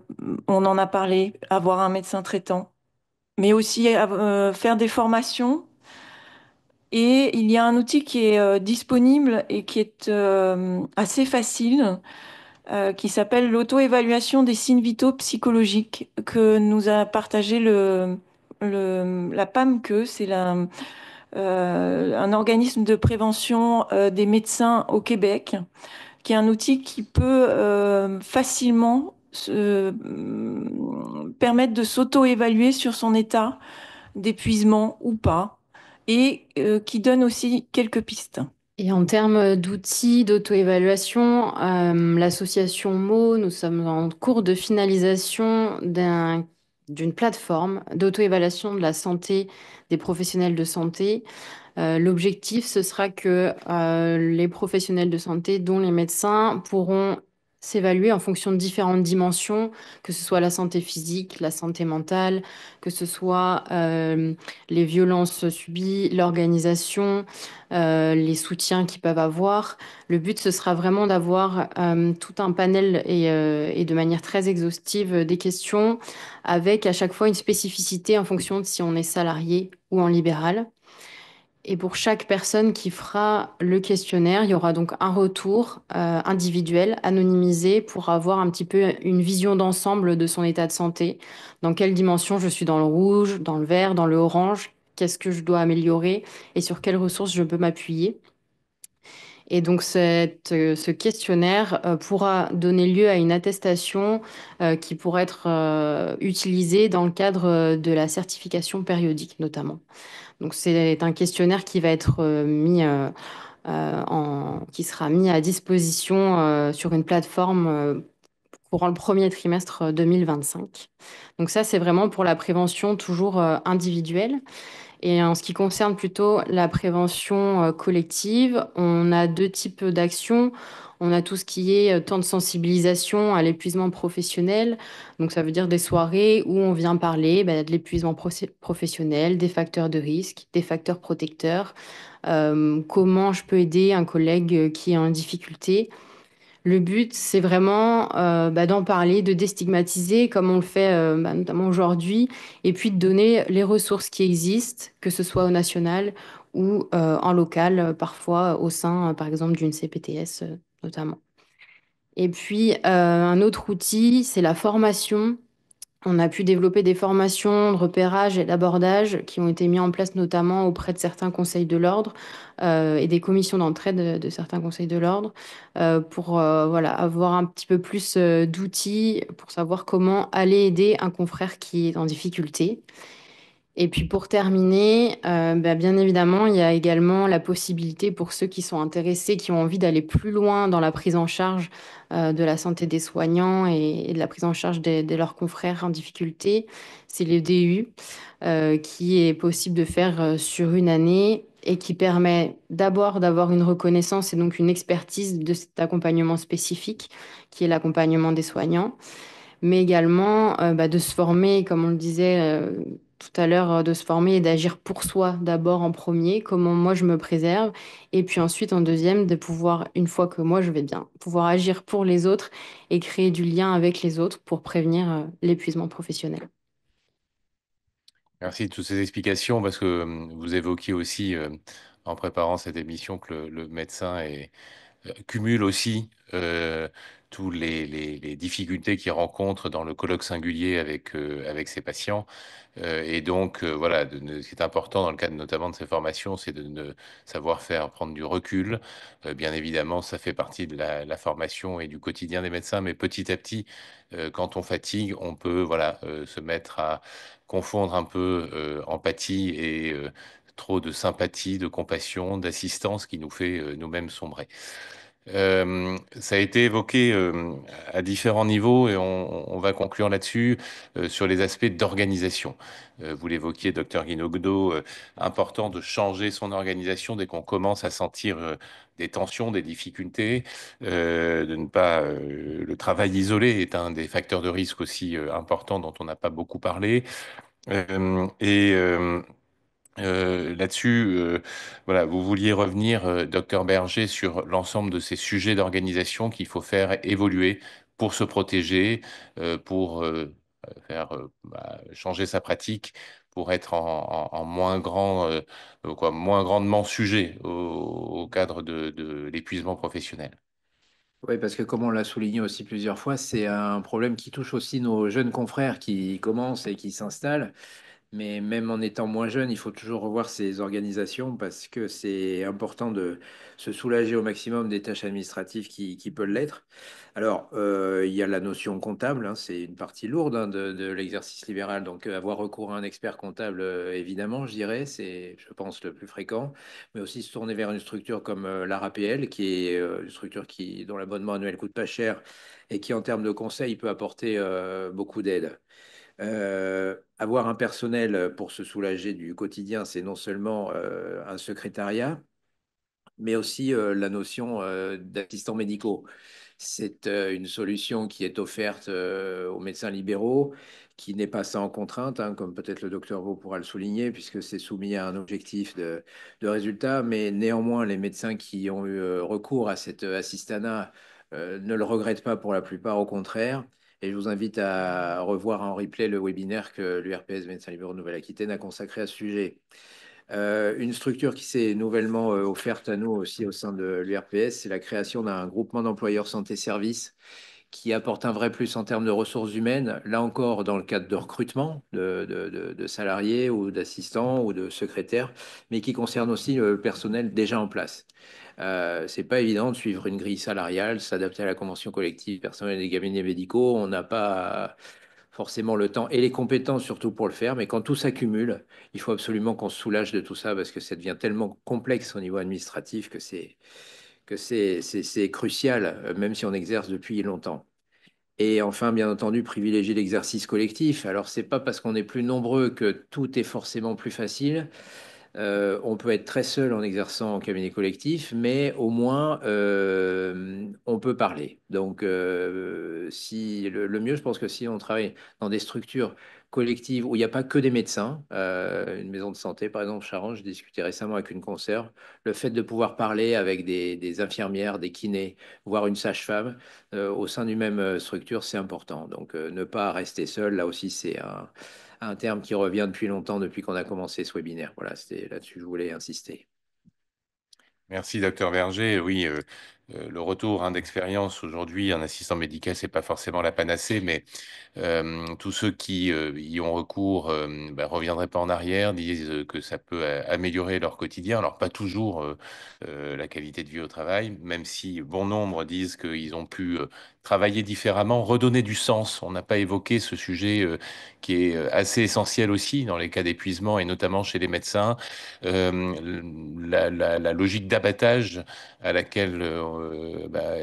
S3: on en a parlé, avoir un médecin traitant, mais aussi faire des formations. Et il y a un outil qui est disponible et qui est assez facile, qui s'appelle l'auto-évaluation des signes vitaux psychologiques, que nous a partagé la PAMQ, c'est un organisme de prévention des médecins au Québec, qui est un outil qui peut facilement permettre de s'auto-évaluer sur son état d'épuisement ou pas, et qui donne aussi quelques pistes.
S7: Et en termes d'outils d'auto-évaluation, l'association Mo, nous sommes en cours de finalisation d'une plateforme d'auto-évaluation de la santé des professionnels de santé. L'objectif, ce sera que les professionnels de santé, dont les médecins, pourront s'évaluer en fonction de différentes dimensions, que ce soit la santé physique, la santé mentale, que ce soit les violences subies, l'organisation, les soutiens qu'ils peuvent avoir. Le but, ce sera vraiment d'avoir tout un panel et de manière très exhaustive des questions, avec à chaque fois une spécificité en fonction de si on est salarié ou en libéral. Et pour chaque personne qui fera le questionnaire, il y aura donc un retour individuel, anonymisé, pour avoir un petit peu une vision d'ensemble de son état de santé. Dans quelle dimension je suis dans le rouge, dans le vert, dans le orange, qu'est-ce que je dois améliorer et sur quelles ressources je peux m'appuyer. Et donc ce questionnaire pourra donner lieu à une attestation qui pourra être utilisée dans le cadre de la certification périodique notamment. Donc c'est un questionnaire qui va être qui sera mis à disposition sur une plateforme courant le premier trimestre 2025. Donc ça, c'est vraiment pour la prévention toujours individuelle. Et en ce qui concerne plutôt la prévention collective, on a deux types d'actions. On a tout ce qui est temps de sensibilisation à l'épuisement professionnel. Donc ça veut dire des soirées où on vient parler de l'épuisement professionnel, des facteurs de risque, des facteurs protecteurs, comment je peux aider un collègue qui est en difficulté. Le but, c'est vraiment d'en parler, de déstigmatiser comme on le fait notamment aujourd'hui, et puis de donner les ressources qui existent, que ce soit au national ou en local, parfois au sein, par exemple, d'une CPTS notamment. Et puis, un autre outil, c'est la formation. On a pu développer des formations de repérage et d'abordage qui ont été mis en place notamment auprès de certains conseils de l'ordre et des commissions d'entraide de certains conseils de l'ordre pour voilà, avoir un petit peu plus d'outils pour savoir comment aller aider un confrère qui est en difficulté. Et puis pour terminer, bien évidemment, il y a également la possibilité pour ceux qui sont intéressés, qui ont envie d'aller plus loin dans la prise en charge de la santé des soignants et de la prise en charge de leurs confrères en difficulté, c'est le DU qui est possible de faire sur une année et qui permet d'abord d'avoir une reconnaissance et donc une expertise de cet accompagnement spécifique qui est l'accompagnement des soignants mais également de se former, comme on le disait tout à l'heure, de se former et d'agir pour soi d'abord en premier, comment moi je me préserve, et puis ensuite en deuxième, de pouvoir, une fois que moi je vais bien, pouvoir agir pour les autres et créer du lien avec les autres pour prévenir l'épuisement professionnel.
S1: Merci de toutes ces explications parce que vous évoquiez aussi en préparant cette émission que le médecin cumule aussi tous les difficultés qu'il rencontre dans le colloque singulier avec ses patients. Et donc, voilà, ce qui est important dans le cadre notamment de ces formations, c'est de ne savoir faire prendre du recul. Bien évidemment, ça fait partie de la formation et du quotidien des médecins, mais petit à petit, quand on fatigue, on peut voilà, se mettre à confondre un peu empathie et trop de sympathie, de compassion, d'assistance qui nous fait nous-mêmes sombrer. Ça a été évoqué à différents niveaux et on va conclure là-dessus sur les aspects d'organisation. Vous l'évoquiez, docteur Guinogdo, important de changer son organisation dès qu'on commence à sentir des tensions, des difficultés, de ne pas. Le travail isolé est un des facteurs de risque aussi importants dont on n'a pas beaucoup parlé. Et là-dessus, voilà, vous vouliez revenir, docteur Berger, sur l'ensemble de ces sujets d'organisation qu'il faut faire évoluer pour se protéger, pour changer sa pratique, pour être en moins moins grandement sujet au cadre de l'épuisement professionnel.
S4: Oui, parce que comme on l'a souligné aussi plusieurs fois, c'est un problème qui touche aussi nos jeunes confrères qui commencent et qui s'installent. Mais même en étant moins jeune, il faut toujours revoir ces organisations parce que c'est important de se soulager au maximum des tâches administratives qui peuvent l'être. Alors, il y a la notion comptable, hein, c'est une partie lourde hein, de l'exercice libéral. Donc, avoir recours à un expert comptable, évidemment, je dirais, c'est, je pense, le plus fréquent. Mais aussi se tourner vers une structure comme l'ARAPL, qui est une structure dont l'abonnement annuel coûte pas cher et qui, en termes de conseils, peut apporter beaucoup d'aide. Avoir un personnel pour se soulager du quotidien, c'est non seulement un secrétariat, mais aussi la notion d'assistants médicaux. C'est une solution qui est offerte aux médecins libéraux, qui n'est pas sans contrainte, hein, comme peut-être le docteur Vaux pourra le souligner, puisque c'est soumis à un objectif de résultat. Mais néanmoins, les médecins qui ont eu recours à cet assistanat ne le regrettent pas pour la plupart, au contraire. Et je vous invite à revoir en replay le webinaire que l'URPS Médecins Libéraux de Nouvelle-Aquitaine a consacré à ce sujet. Une structure qui s'est nouvellement offerte à nous aussi au sein de l'URPS, c'est la création d'un groupement d'employeurs santé-service qui apporte un vrai plus en termes de ressources humaines, là encore dans le cadre de recrutement de salariés ou d'assistants ou de secrétaires, mais qui concerne aussi le personnel déjà en place. C'est pas évident de suivre une grille salariale, s'adapter à la convention collective personnelle des cabinets médicaux. On n'a pas forcément le temps et les compétences surtout pour le faire, mais quand tout s'accumule, il faut absolument qu'on se soulage de tout ça parce que ça devient tellement complexe au niveau administratif que c'est crucial, même si on exerce depuis longtemps. Et enfin, bien entendu, privilégier l'exercice collectif. Alors, c'est pas parce qu'on est plus nombreux que tout est forcément plus facile. On peut être très seul en exerçant en cabinet collectif, mais au moins on peut parler. Donc, si le mieux, je pense que si on travaille dans des structures collectives où il n'y a pas que des médecins, une maison de santé par exemple, Charente, je discutais récemment avec une consoeur, le fait de pouvoir parler avec des infirmières, des kinés, voire une sage-femme au sein d'une même structure, c'est important. Donc, ne pas rester seul, là aussi, c'est un terme qui revient depuis longtemps, depuis qu'on a commencé ce webinaire. Voilà, c'était là-dessus que je voulais insister.
S1: Merci, docteur Verger. Oui, le retour d'expérience aujourd'hui en assistant médical, c'est pas forcément la panacée, mais tous ceux qui y ont recours reviendraient pas en arrière, disent que ça peut améliorer leur quotidien. Alors pas toujours la qualité de vie au travail, même si bon nombre disent qu'ils ont pu travailler différemment, redonner du sens. On n'a pas évoqué ce sujet qui est assez essentiel aussi dans les cas d'épuisement et notamment chez les médecins. La logique d'abattage à laquelle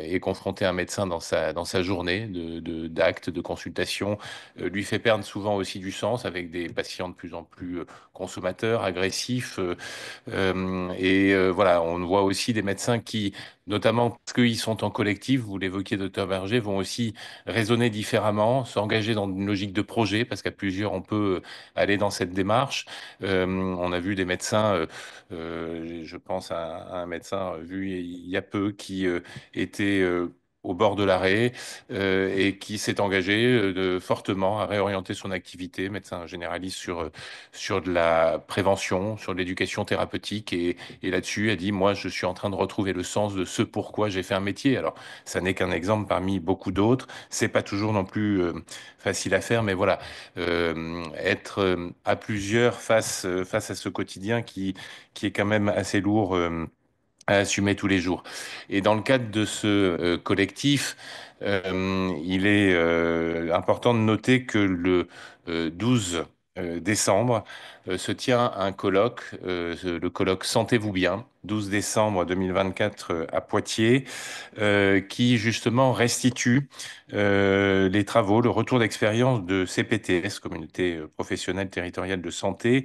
S1: est confronté un médecin dans sa journée d'actes, de consultation, lui fait perdre souvent aussi du sens avec des patients de plus en plus consommateurs, agressifs. Voilà, on voit aussi des médecins qui, notamment parce qu'ils sont en collectif, vous l'évoquiez, docteur Berger, vont aussi raisonner différemment, s'engager dans une logique de projet, parce qu'à plusieurs, on peut aller dans cette démarche. On a vu des médecins, je pense à un médecin vu il y a peu, qui était au bord de l'arrêt et qui s'est engagé fortement à réorienter son activité, médecin généraliste sur de la prévention, sur de l'éducation thérapeutique et là-dessus a dit, moi je suis en train de retrouver le sens de ce pourquoi j'ai fait un métier. Alors ça n'est qu'un exemple parmi beaucoup d'autres, c'est pas toujours non plus facile à faire, mais voilà, être à plusieurs face à ce quotidien qui est quand même assez lourd à assumer tous les jours. Et dans le cadre de ce collectif, il est important de noter que le 12 décembre se tient un colloque, le colloque Sentez-vous bien, 12 décembre 2024 à Poitiers, qui justement restitue les travaux, le retour d'expérience de CPTS, Communauté professionnelle territoriale de santé,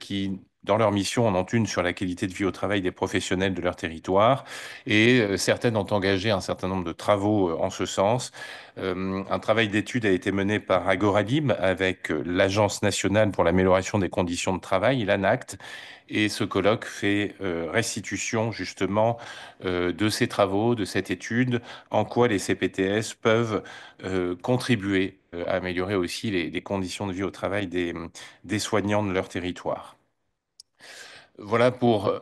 S1: qui dans leur mission, on en une sur la qualité de vie au travail des professionnels de leur territoire et certaines ont engagé un certain nombre de travaux en ce sens. Un travail d'étude a été mené par Agoralib avec l'Agence nationale pour l'amélioration des conditions de travail, l'ANACT, et ce colloque fait restitution justement de ces travaux, de cette étude, en quoi les CPTS peuvent contribuer à améliorer aussi les conditions de vie au travail des soignants de leur territoire. Voilà pour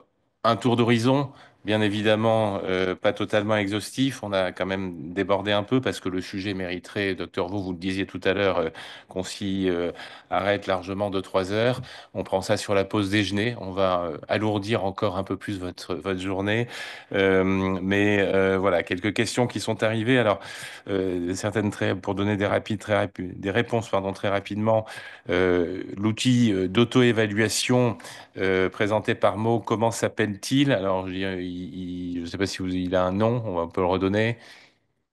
S1: un tour d'horizon. Bien évidemment, pas totalement exhaustif. On a quand même débordé un peu parce que le sujet mériterait, docteur vous le disiez tout à l'heure, qu'on s'y arrête largement de 3 heures. On prend ça sur la pause déjeuner. On va alourdir encore un peu plus votre journée. Voilà, quelques questions qui sont arrivées. Alors, certaines pour donner des réponses très rapidement. L'outil d'auto-évaluation présenté par Mo, comment s'appelle-t-il? Alors, je ne sais pas si il a un nom, on peut le redonner.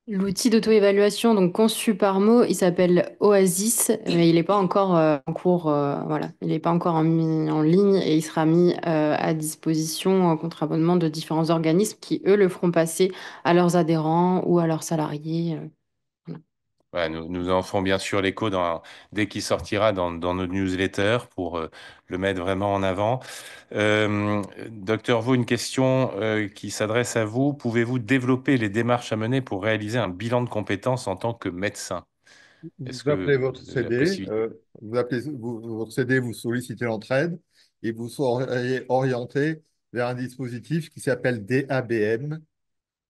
S7: L'outil d'auto-évaluation, donc conçu par Mo, il s'appelle Oasis, mais il n'est pas encore en cours, voilà, il n'est pas encore en ligne et il sera mis à disposition contre abonnement de différents organismes qui, eux, le feront passer à leurs adhérents ou à leurs salariés. Voilà.
S1: Voilà, nous en ferons bien sûr l'écho dès qu'il sortira dans nos newsletters pour le mettre vraiment en avant. Docteur Vaux, une question qui s'adresse à vous. Pouvez-vous développer les démarches à mener pour réaliser un bilan de compétences en tant que médecin? Est-ce
S2: Vous
S1: que
S2: appelez votre
S1: vous avez la
S2: CD,
S1: possibilité?
S2: votre CD, vous sollicitez l'entraide et vous serez orienté vers un dispositif qui s'appelle DABM.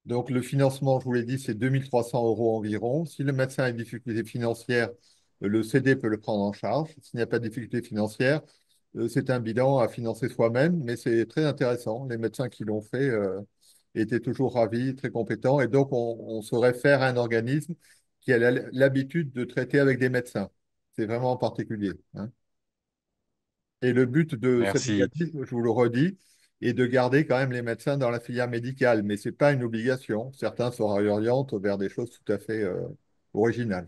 S2: Donc, le financement, je vous l'ai dit, c'est 2300 € environ. Si le médecin a une difficulté financière, le CD peut le prendre en charge. S'il n'y a pas de difficulté financière, c'est un bilan à financer soi-même, mais c'est très intéressant. Les médecins qui l'ont fait étaient toujours ravis, très compétents. Et donc, on se réfère à un organisme qui a l'habitude de traiter avec des médecins. C'est vraiment particulier, hein. Et le but de cet
S1: Merci.
S2: organisme, je vous le redis, est de garder quand même les médecins dans la filière médicale, mais ce n'est pas une obligation. Certains se réorientent vers des choses tout à fait original.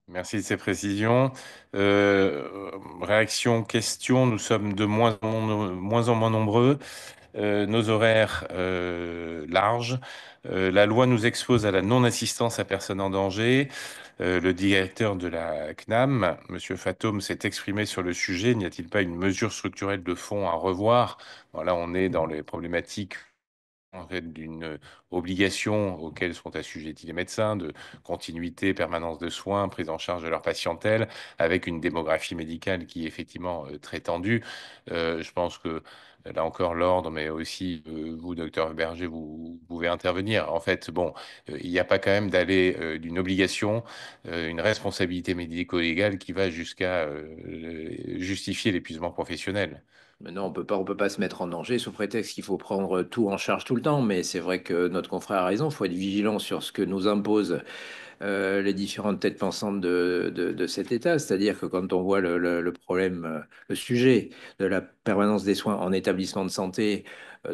S1: Merci de ces précisions. Réaction, question, nous sommes de moins en moins nombreux. Nos horaires larges. La loi nous expose à la non-assistance à personne en danger. Le directeur de la CNAM, Monsieur Fatoum, s'est exprimé sur le sujet. N'y a-t-il pas une mesure structurelle de fond à revoir? Voilà, on est dans les problématiques en fait, d'une obligation auxquelles sont assujettis les médecins, de continuité, permanence de soins, prise en charge de leur patientèle, avec une démographie médicale qui est effectivement très tendue. Je pense que là encore l'ordre, mais aussi vous, docteur Berger, vous pouvez intervenir. En fait, bon, il n'y a pas quand même d'aller d'une obligation, une responsabilité médico-légale qui va jusqu'à justifier l'épuisement professionnel.
S4: Mais non, on peut pas se mettre en danger sous prétexte qu'il faut prendre tout en charge tout le temps. Mais c'est vrai que notre confrère a raison, il faut être vigilant sur ce que nous impose les différentes têtes pensantes de cet État. C'est-à-dire que quand on voit le problème, le sujet de la permanence des soins en établissement de santé,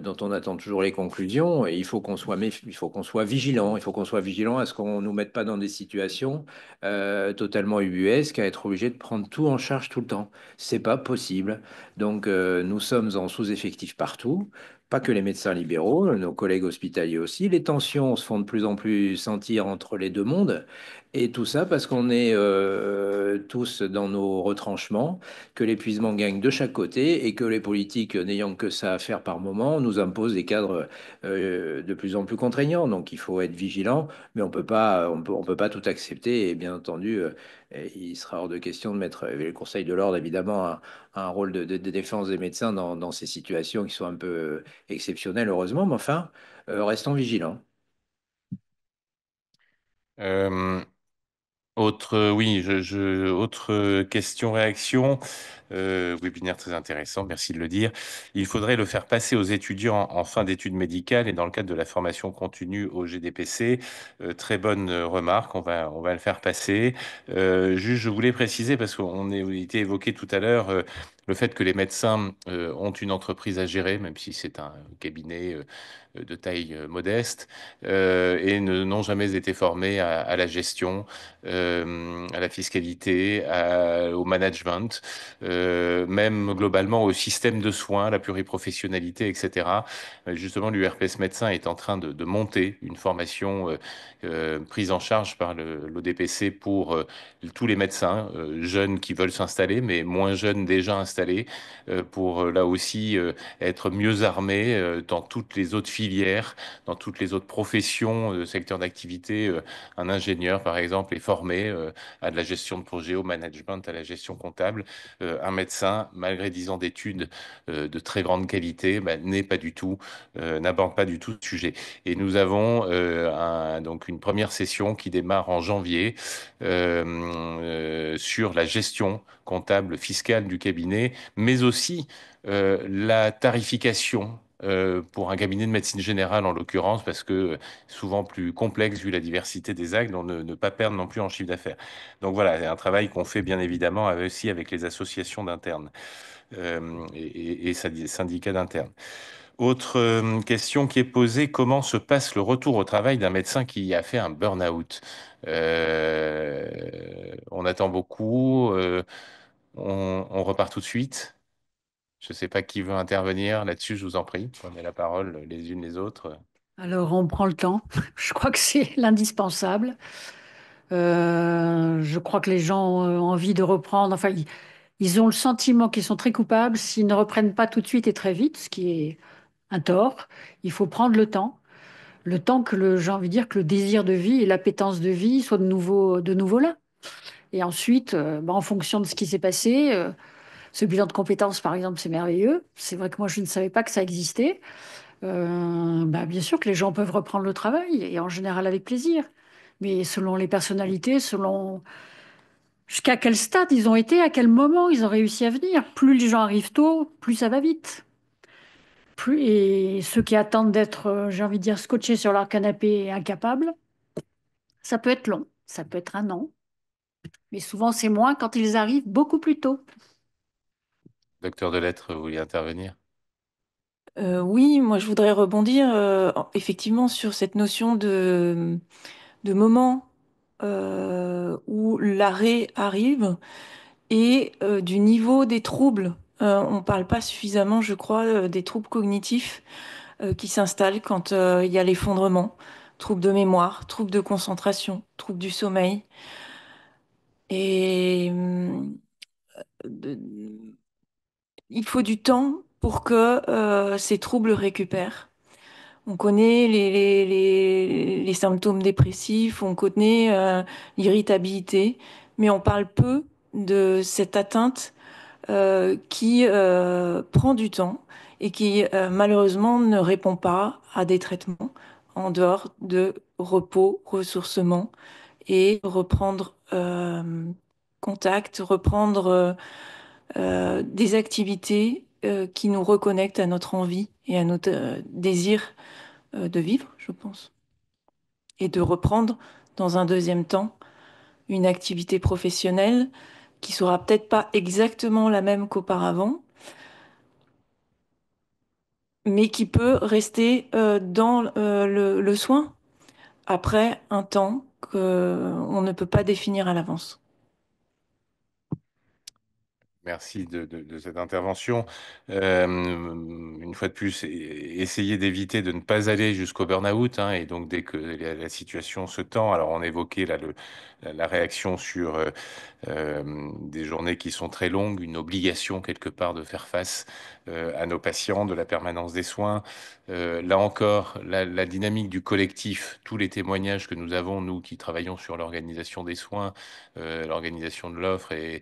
S4: dont on attend toujours les conclusions, il faut qu'on soit, il faut qu'on soit vigilant. Il faut qu'on soit vigilant à ce qu'on ne nous mette pas dans des situations totalement ubuesques, à être obligé de prendre tout en charge tout le temps. C'est pas possible. Donc, nous sommes en sous-effectif partout. Pas que les médecins libéraux, nos collègues hospitaliers aussi. Les tensions se font de plus en plus sentir entre les deux mondes. Et tout ça parce qu'on est tous dans nos retranchements, que l'épuisement gagne de chaque côté et que les politiques, n'ayant que ça à faire par moment, nous imposent des cadres de plus en plus contraignants. Donc il faut être vigilant, mais on peut pas tout accepter. Et bien entendu, il sera hors de question de mettre le Conseil de l'ordre, évidemment, un rôle de défense des médecins dans ces situations qui sont un peu exceptionnelles, heureusement. Mais enfin, restons vigilants.
S1: Euh, oui, autre question, réaction. Webinaire très intéressant, merci de le dire. Il faudrait le faire passer aux étudiants en fin d'études médicales et dans le cadre de la formation continue au GDPC. Très bonne remarque, on va le faire passer. Juste, je voulais préciser, parce qu'on a été évoqué tout à l'heure, le fait que les médecins ont une entreprise à gérer, même si c'est un cabinet de taille modeste, et n'ont jamais été formés à la gestion, à la fiscalité, au management, même globalement au système de soins, la pluriprofessionnalité, etc. Justement, l'URPS médecin est en train de monter une formation prise en charge par l'ODPC pour tous les médecins jeunes qui veulent s'installer, mais moins jeunes déjà installés, pour là aussi être mieux armés dans toutes les autres filières, dans toutes les autres professions, secteurs d'activité. Un ingénieur, par exemple, est formé à de la gestion de projet, au management, à la gestion comptable. Un médecin, malgré 10 ans d'études de très grande qualité, bah, n'aborde pas du tout ce sujet. Et nous avons donc une première session qui démarre en janvier sur la gestion comptable fiscale du cabinet, mais aussi la tarification pour un cabinet de médecine générale en l'occurrence, parce que souvent plus complexe vu la diversité des actes, on ne pas perdre non plus en chiffre d'affaires. Donc voilà, c'est un travail qu'on fait bien évidemment aussi avec les associations d'internes et syndicats d'internes. Autre question qui est posée, comment se passe le retour au travail d'un médecin qui a fait un burn-out? On attend beaucoup, on repart tout de suite. Je ne sais pas qui veut intervenir là-dessus, je vous en prie. Prenez la parole les unes les autres.
S6: Alors, on prend le temps. Je crois que c'est l'indispensable. Je crois que les gens ont envie de reprendre. Enfin, ils ont le sentiment qu'ils sont très coupables s'ils ne reprennent pas tout de suite et très vite, ce qui est un tort. Il faut prendre le temps. Le temps que j'ai envie de dire que le désir de vie et l'appétence de vie soient de nouveau là. Et ensuite, en fonction de ce qui s'est passé, ce bilan de compétences, par exemple, c'est merveilleux. C'est vrai que moi, je ne savais pas que ça existait. Bien sûr que les gens peuvent reprendre le travail, et en général avec plaisir. Mais selon les personnalités, selon jusqu'à quel stade ils ont été, à quel moment ils ont réussi à venir. Plus les gens arrivent tôt, plus ça va vite. Et ceux qui attendent d'être, j'ai envie de dire, scotchés sur leur canapé et incapables, ça peut être long, ça peut être un an. Mais souvent, c'est moins quand ils arrivent beaucoup plus tôt.
S1: Docteur de lettres, vous vouliez intervenir?
S3: Oui, moi je voudrais rebondir effectivement sur cette notion de moments où l'arrêt arrive et du niveau des troubles. On ne parle pas suffisamment, je crois, des troubles cognitifs qui s'installent quand il y a l'effondrement. Troubles de mémoire, troubles de concentration, troubles du sommeil. Et de- il faut du temps pour que ces troubles récupèrent. On connaît les symptômes dépressifs, on connaît l'irritabilité, mais on parle peu de cette atteinte qui prend du temps et qui malheureusement ne répond pas à des traitements en dehors de repos, ressourcement et reprendre contact, reprendre des activités qui nous reconnectent à notre envie et à notre désir de vivre, je pense, et de reprendre dans un deuxième temps une activité professionnelle qui sera peut-être pas exactement la même qu'auparavant, mais qui peut rester dans le soin après un temps qu'on ne peut pas définir à l'avance.
S1: Merci de cette intervention. Une fois de plus, essayer d'éviter de ne pas aller jusqu'au burn-out, hein, et donc dès que la situation se tend, alors on évoquait là la réaction sur des journées qui sont très longues, une obligation quelque part de faire face à nos patients, de la permanence des soins. Là encore, la dynamique du collectif, tous les témoignages que nous avons, nous qui travaillons sur l'organisation des soins, l'organisation de l'offre et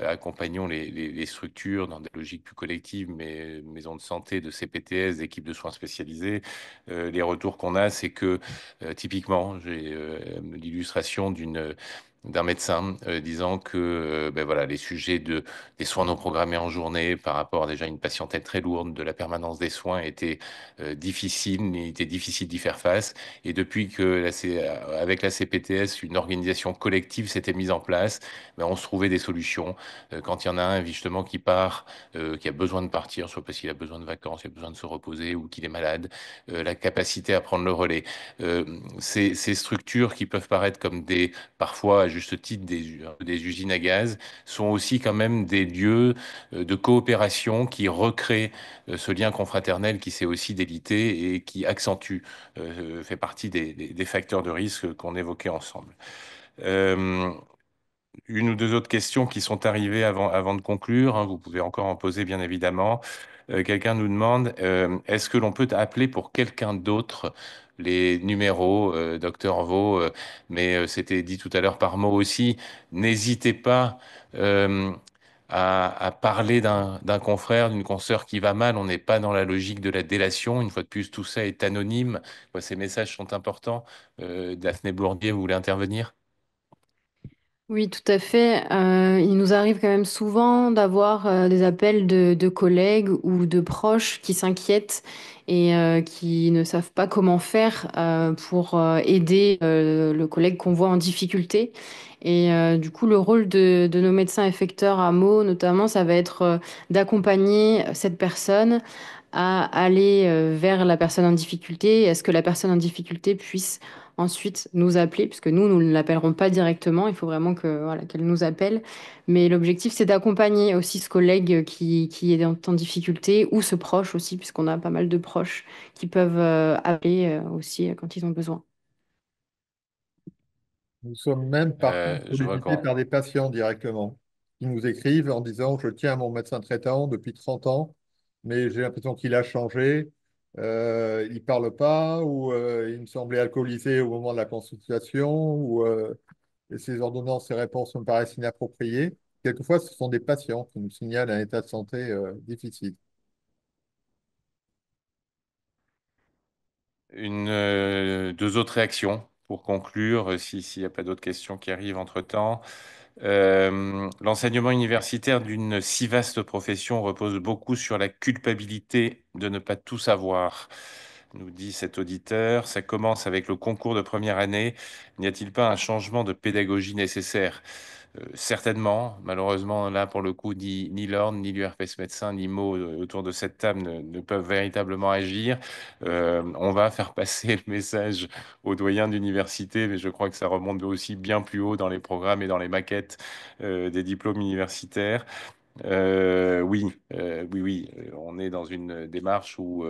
S1: accompagnons les structures dans des logiques plus collectives, mais maisons de santé, de CPTS, d'équipes de soins spécialisées. Les retours qu'on a, c'est que typiquement, j'ai l'illustration d'un médecin disant que ben voilà, les sujets des soins non programmés en journée par rapport à déjà une patientèle très lourde, de la permanence des soins étaient difficiles, il était difficile d'y faire face. Et depuis que avec la CPTS, une organisation collective s'était mise en place, ben on se trouvait des solutions. Quand il y en a un justement qui part, qui a besoin de partir, soit parce qu'il a besoin de vacances, il a besoin de se reposer ou qu'il est malade, la capacité à prendre le relais. Ces structures qui peuvent paraître comme parfois à juste titre des usines à gaz, sont aussi quand même des lieux de coopération qui recréent ce lien confraternel qui s'est aussi délité et qui accentue, fait partie des facteurs de risque qu'on évoquait ensemble. Euh, une ou deux autres questions qui sont arrivées avant de conclure, hein, vous pouvez encore en poser bien évidemment. Quelqu'un nous demande, est-ce que l'on peut appeler pour quelqu'un d'autre les numéros, docteur Vaux, mais c'était dit tout à l'heure par mot aussi, n'hésitez pas euh, à parler d'un confrère, d'une consoeur qui va mal, on n'est pas dans la logique de la délation, une fois de plus, tout ça est anonyme. Ces messages sont importants. Daphné Bourbier, vous voulez intervenir?
S7: Oui, tout à fait. Il nous arrive quand même souvent d'avoir des appels de collègues ou de proches qui s'inquiètent et qui ne savent pas comment faire pour aider le collègue qu'on voit en difficulté. Et du coup, le rôle de nos médecins effecteurs à Meaux, notamment, ça va être d'accompagner cette personne à aller vers la personne en difficulté, est-ce que la personne en difficulté puisse ensuite nous appeler, puisque nous ne l'appellerons pas directement, il faut vraiment que, voilà, qu'elle nous appelle. Mais l'objectif, c'est d'accompagner aussi ce collègue qui est en difficulté, ou ce proche aussi, puisqu'on a pas mal de proches qui peuvent appeler aussi quand ils ont besoin.
S2: Nous sommes même parfois
S1: Je vois
S2: sollicités
S1: qu'on
S2: par des patients directement qui nous écrivent en disant, je tiens à mon médecin traitant depuis 30 ans, mais j'ai l'impression qu'il a changé, il ne parle pas, ou il me semblait alcoolisé au moment de la consultation, ou et ses ordonnances et réponses me paraissent inappropriées. Quelquefois, ce sont des patients qui nous signalent un état de santé difficile.
S1: deux autres réactions pour conclure, s'il n'y a pas d'autres questions qui arrivent entre-temps. L'enseignement universitaire d'une si vaste profession repose beaucoup sur la culpabilité de ne pas tout savoir, nous dit cet auditeur. Ça commence avec le concours de première année. N'y a-t-il pas un changement de pédagogie nécessaire? Certainement, malheureusement, là, pour le coup, ni l'Ordre, ni l'URPS Médecins, ni Mo autour de cette table ne peuvent véritablement agir. On va faire passer le message aux doyens d'université, mais je crois que ça remonte aussi bien plus haut dans les programmes et dans les maquettes des diplômes universitaires. Oui, on est dans une démarche où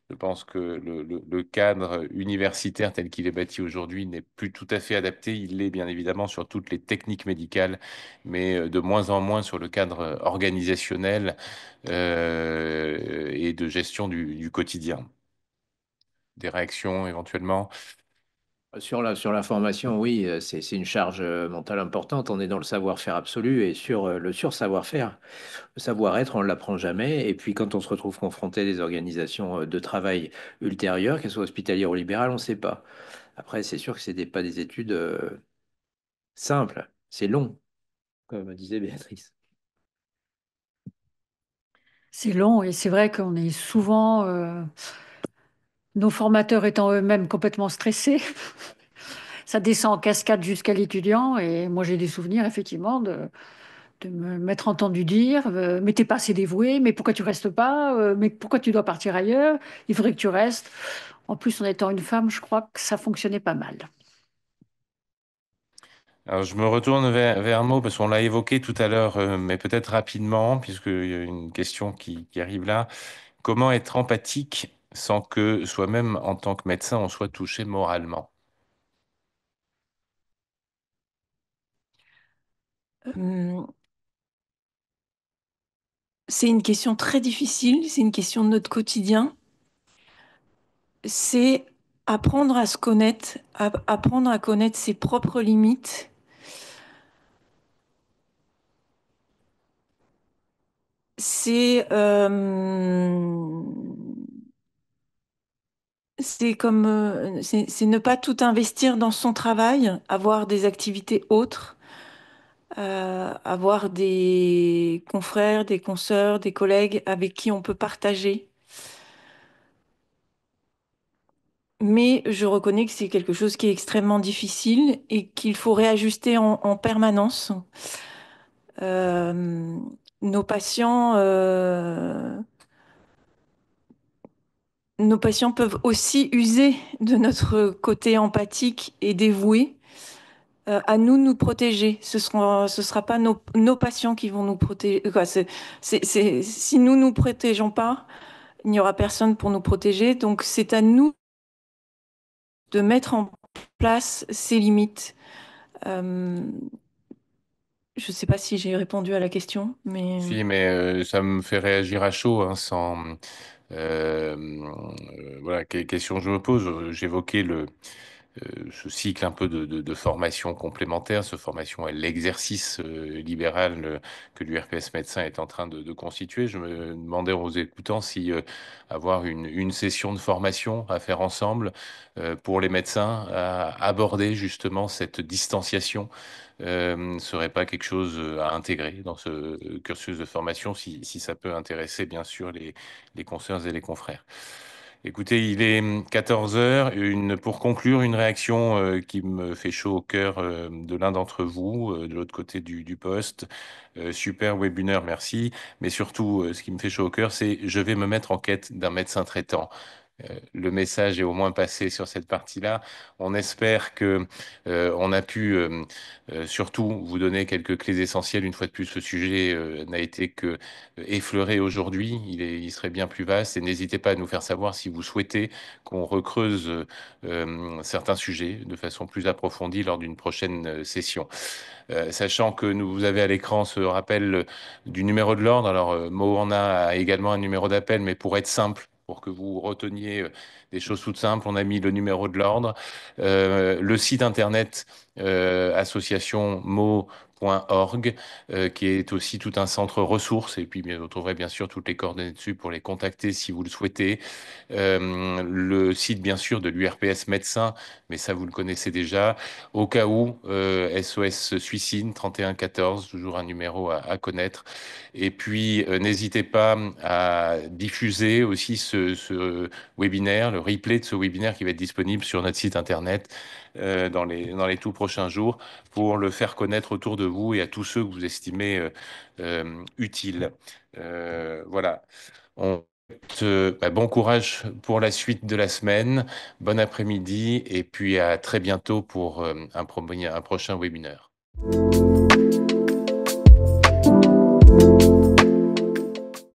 S1: je pense que le cadre universitaire tel qu'il est bâti aujourd'hui n'est plus tout à fait adapté. Il l'est bien évidemment sur toutes les techniques médicales, mais de moins en moins sur le cadre organisationnel et de gestion du quotidien. Des réactions éventuellement?
S4: Sur la formation, oui, c'est une charge mentale importante. On est dans le savoir-faire absolu et sur le sur-savoir-faire. Le savoir-être, on ne l'apprend jamais. Et puis, quand on se retrouve confronté à des organisations de travail ultérieures, qu'elles soient hospitalières ou libérales, on ne sait pas. Après, c'est sûr que ce n'est pas des études simples. C'est long, comme disait Béatrice.
S6: C'est long et c'est vrai qu'on est souvent, nos formateurs étant eux-mêmes complètement stressés, ça descend en cascade jusqu'à l'étudiant. Et moi, j'ai des souvenirs effectivement de me m'être entendu dire, mais t'es pas assez dévoué, mais pourquoi tu restes pas, mais pourquoi tu dois partir ailleurs, il faudrait que tu restes. En plus, en étant une femme, je crois que ça fonctionnait pas mal.
S1: Alors, je me retourne vers Mo parce qu'on l'a évoqué tout à l'heure, mais peut-être rapidement, puisqu'il y a une question qui arrive là. Comment être empathique sans que soi-même, en tant que médecin, on soit touché moralement?
S3: Euh, c'est une question très difficile, c'est une question de notre quotidien. C'est apprendre à se connaître, apprendre à connaître ses propres limites. C'est comme c'est ne pas tout investir dans son travail, avoir des activités autres, avoir des confrères, des consoeurs, des collègues avec qui on peut partager. Mais je reconnais que c'est quelque chose qui est extrêmement difficile et qu'il faut réajuster en permanence. Euh, nos patients, nos patients peuvent aussi user de notre côté empathique et dévoué. À nous de nous protéger. Ce sera pas nos patients qui vont nous protéger. Quoi, si nous nous protégeons pas, il n'y aura personne pour nous protéger. Donc c'est à nous de mettre en place ces limites. Euh, je ne sais pas si j'ai répondu à la question, mais
S1: Si, mais ça me fait réagir à chaud, hein, sans. Voilà, quelle question je me pose? J'évoquais ce cycle un peu de formation complémentaire, ce formation à l'exercice libéral que l'URPS médecin est en train de constituer. Je me demandais aux écoutants si avoir une session de formation à faire ensemble pour les médecins à aborder justement cette distanciation serait pas quelque chose à intégrer dans ce cursus de formation si ça peut intéresser bien sûr les consoeurs et les confrères. Écoutez, il est 14 heures. Pour conclure, une réaction qui me fait chaud au cœur de l'un d'entre vous, de l'autre côté du poste. Super webinaire, merci. Mais surtout, ce qui me fait chaud au cœur, c'est je vais me mettre en quête d'un médecin traitant. Le message est au moins passé sur cette partie-là. On espère que on a pu surtout vous donner quelques clés essentielles. Une fois de plus, ce sujet n'a été que effleuré aujourd'hui. Il serait bien plus vaste. Et n'hésitez pas à nous faire savoir si vous souhaitez qu'on recreuse certains sujets de façon plus approfondie lors d'une prochaine session. Sachant que vous avez à l'écran ce rappel du numéro de l'ordre. Alors, Mo en a également un numéro d'appel, mais pour être simple, pour que vous reteniez des choses toutes simples, on a mis le numéro de l'ordre, le site internet associationmo.org, qui est aussi tout un centre ressources. Et puis, vous trouverez bien sûr toutes les coordonnées dessus pour les contacter si vous le souhaitez. Le site, bien sûr, de l'URPS médecin, mais ça, vous le connaissez déjà. Au cas où, SOS Suicide 3114, toujours un numéro à connaître. Et puis, n'hésitez pas à diffuser aussi ce webinaire, le replay de ce webinaire qui va être disponible sur notre site internet dans les tout prochains jours pour le faire connaître autour de vous et à tous ceux que vous estimez utiles. Voilà. On bon courage pour la suite de la semaine, bon après-midi et puis à très bientôt pour un prochain webinaire.